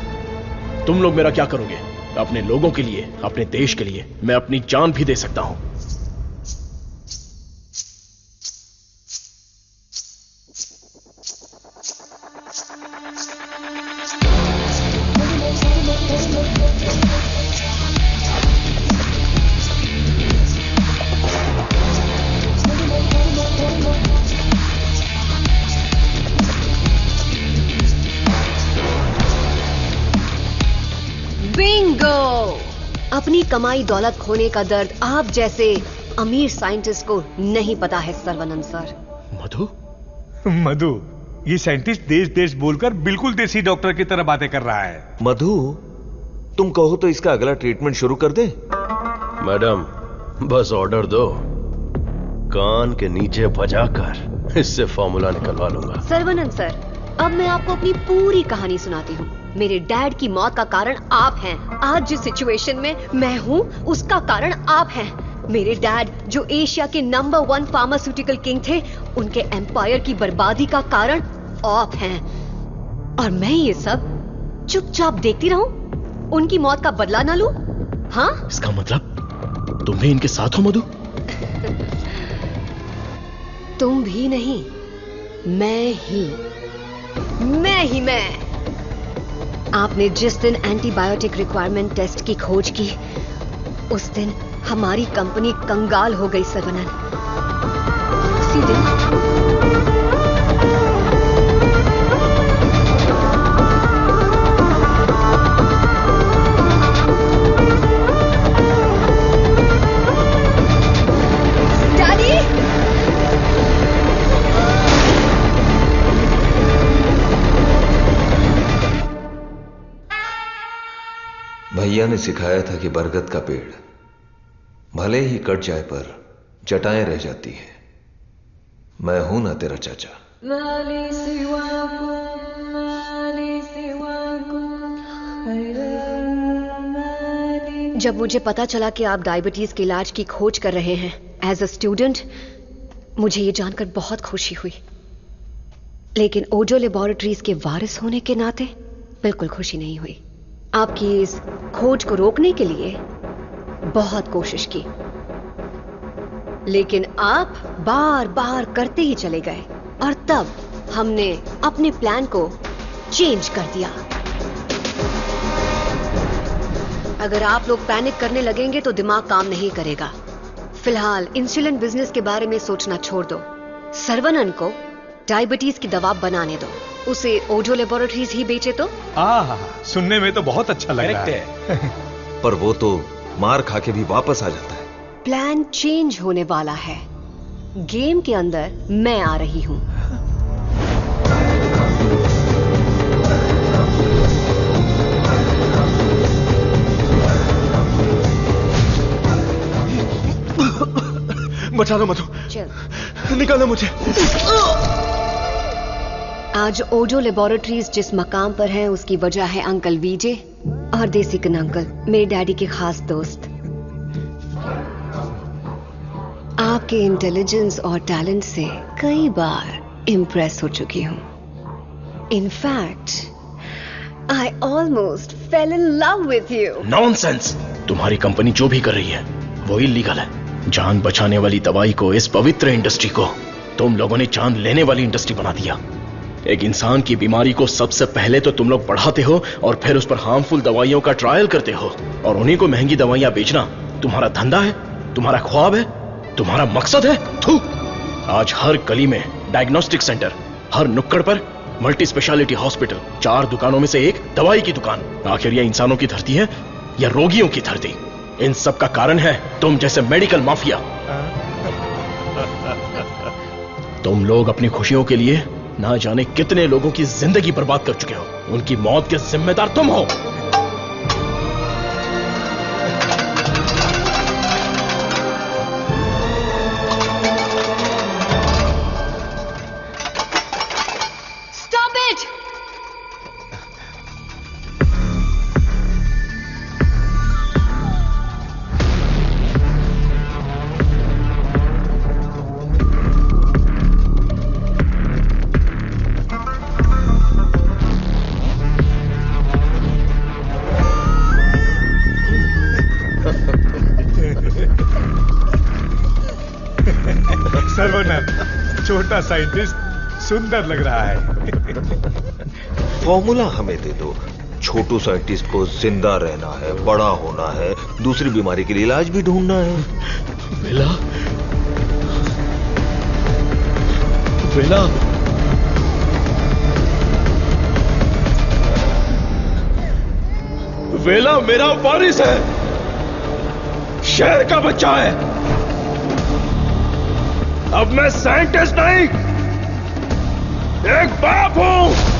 तुम लोग मेरा क्या करोगे? अपने लोगों के लिए, अपने देश के लिए मैं अपनी जान भी दे सकता हूं। अपनी कमाई दौलत खोने का दर्द आप जैसे अमीर साइंटिस्ट को नहीं पता है सर्वनंद सर। मधु, मधु, ये साइंटिस्ट देश देश बोलकर बिल्कुल देसी डॉक्टर की तरह बातें कर रहा है। मधु, तुम कहो तो इसका अगला ट्रीटमेंट शुरू कर दे। मैडम, बस ऑर्डर दो, कान के नीचे बजाकर इससे फॉर्मूला निकलवा लूंगा। सर्वनंद सर, अब मैं आपको अपनी पूरी कहानी सुनाती हूँ। मेरे डैड की मौत का कारण आप हैं। आज जिस सिचुएशन में मैं हूँ उसका कारण आप हैं। मेरे डैड जो एशिया के नंबर 1 फार्मास्यूटिकल किंग थे, उनके एम्पायर की बर्बादी का कारण आप हैं। और मैं ये सब चुपचाप देखती रहूं? उनकी मौत का बदला ना लूं? हाँ? इसका मतलब तुम भी इनके साथ हो मधु? तुम भी नहीं, मैं ही मैं। आपने जिस दिन एंटीबायोटिक रिक्वायरमेंट टेस्ट की खोज की, उस दिन हमारी कंपनी कंगाल हो गई सर्वनंद। उसी दिन भैया ने सिखाया था कि बरगद का पेड़ भले ही कट जाए पर जटाएं रह जाती हैं। मैं हूं ना तेरा चाचा। जब मुझे पता चला कि आप डायबिटीज के इलाज की खोज कर रहे हैं एज अ स्टूडेंट, मुझे ये जानकर बहुत खुशी हुई। लेकिन ओजो लेबोरेटरीज के वारिस होने के नाते बिल्कुल खुशी नहीं हुई। आपकी इस खोज को रोकने के लिए बहुत कोशिश की, लेकिन आप बार बार करते ही चले गए और तब हमने अपने प्लान को चेंज कर दिया। अगर आप लोग पैनिक करने लगेंगे तो दिमाग काम नहीं करेगा। फिलहाल इंसुलिन बिजनेस के बारे में सोचना छोड़ दो। सर्वनंद को डायबिटीज की दवा बनाने दो, उसे ओजो लेबोरेटरीज ही बेचे तो। सुनने में तो बहुत अच्छा लग रहा है। पर वो तो मार खा के भी वापस आ जाता है। प्लान चेंज होने वाला है। गेम के अंदर मैं आ रही हूं। बचा लो मधु, निकालो मुझे। आज ओजो लेबोरेटरीज जिस मकाम पर है उसकी वजह है अंकल वीजे और देसिकन अंकल, मेरे डैडी के खास दोस्त। आपके इंटेलिजेंस और टैलेंट से कई बार इम्प्रेस हो चुकी हूं। In fact I almost fail in love with you. Nonsense! तुम्हारी कंपनी जो भी कर रही है वो इलीगल है। जान बचाने वाली दवाई को, इस पवित्र इंडस्ट्री को तुम लोगों ने जान लेने वाली इंडस्ट्री बना दिया। एक इंसान की बीमारी को सबसे पहले तो तुम लोग बढ़ाते हो और फिर उस पर हार्मफुल दवाइयों का ट्रायल करते हो, और उन्हीं को महंगी दवाइयां बेचना तुम्हारा धंधा है, तुम्हारा ख्वाब है, तुम्हारा मकसद है। थू! आज हर गली में डायग्नोस्टिक सेंटर, हर नुक्कड़ पर मल्टी स्पेशलिटी हॉस्पिटल, 4 दुकानों में से एक दवाई की दुकान। आखिर यह इंसानों की धरती है या रोगियों की धरती? इन सब का कारण है तुम जैसे मेडिकल माफिया। तुम लोग अपनी खुशियों के लिए ना जाने कितने लोगों की जिंदगी बर्बाद कर चुके हो। उनकी मौत के जिम्मेदार तुम हो। Stop it! सर्वनंद, छोटा साइंटिस्ट सुंदर लग रहा है। फॉर्मूला हमें दे दो। छोटू साइंटिस्ट को जिंदा रहना है, बड़ा होना है, दूसरी बीमारी के लिए इलाज भी ढूंढना है। वेला, वेला, वेला मेरा वारिस है। शेर का बच्चा है। अब मैं साइंटिस्ट नहीं, एक बाप हूं।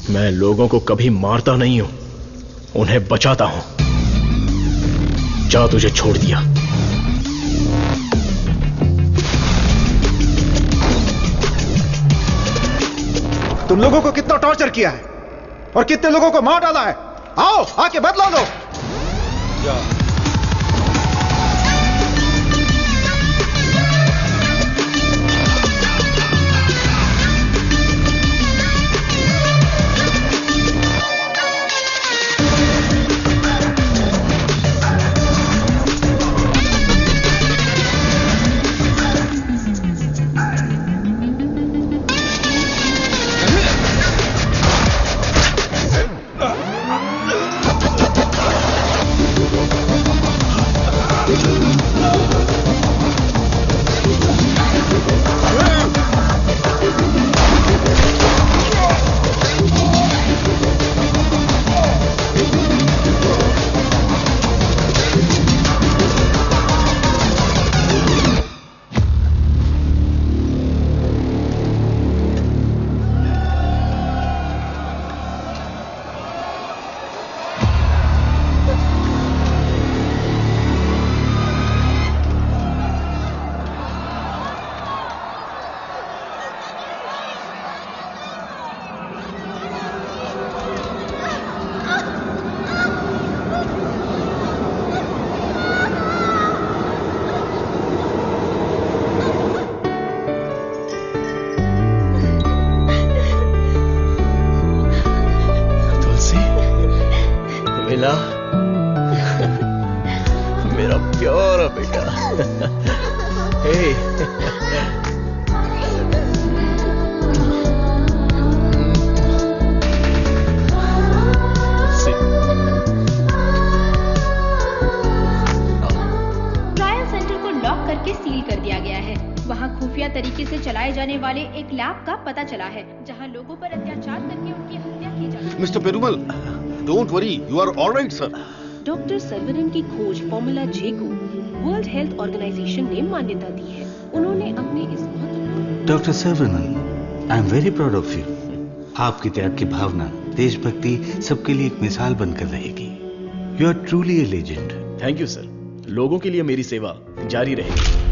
मैं लोगों को कभी मारता नहीं हूं, उन्हें बचाता हूं। जा, तुझे छोड़ दिया। तुम लोगों को कितना टॉर्चर किया है और कितने लोगों को मार डाला है। आओ आके बदला लो। मेरा प्यारा बेटा। ट्रायल सेंटर को लॉक करके सील कर दिया गया है। वहाँ खुफिया तरीके से चलाए जाने वाले एक लैब का पता चला है जहाँ लोगों पर अत्याचार करके उनकी हत्या की जाती है। Mister Perumal, don't worry, you are alright sir. Doctor Saravanan की खोज फॉर्मूला जे को वर्ल्ड हेल्थ ऑर्गेनाइजेशन ने मान्यता दी है। उन्होंने अपने इस doctor Saravanan, I am very proud of you. आपकी त्याग की भावना, देशभक्ति सबके लिए एक मिसाल बनकर रहेगी। You are truly a legend. Thank you sir. लोगों के लिए मेरी सेवा जारी रहेगी।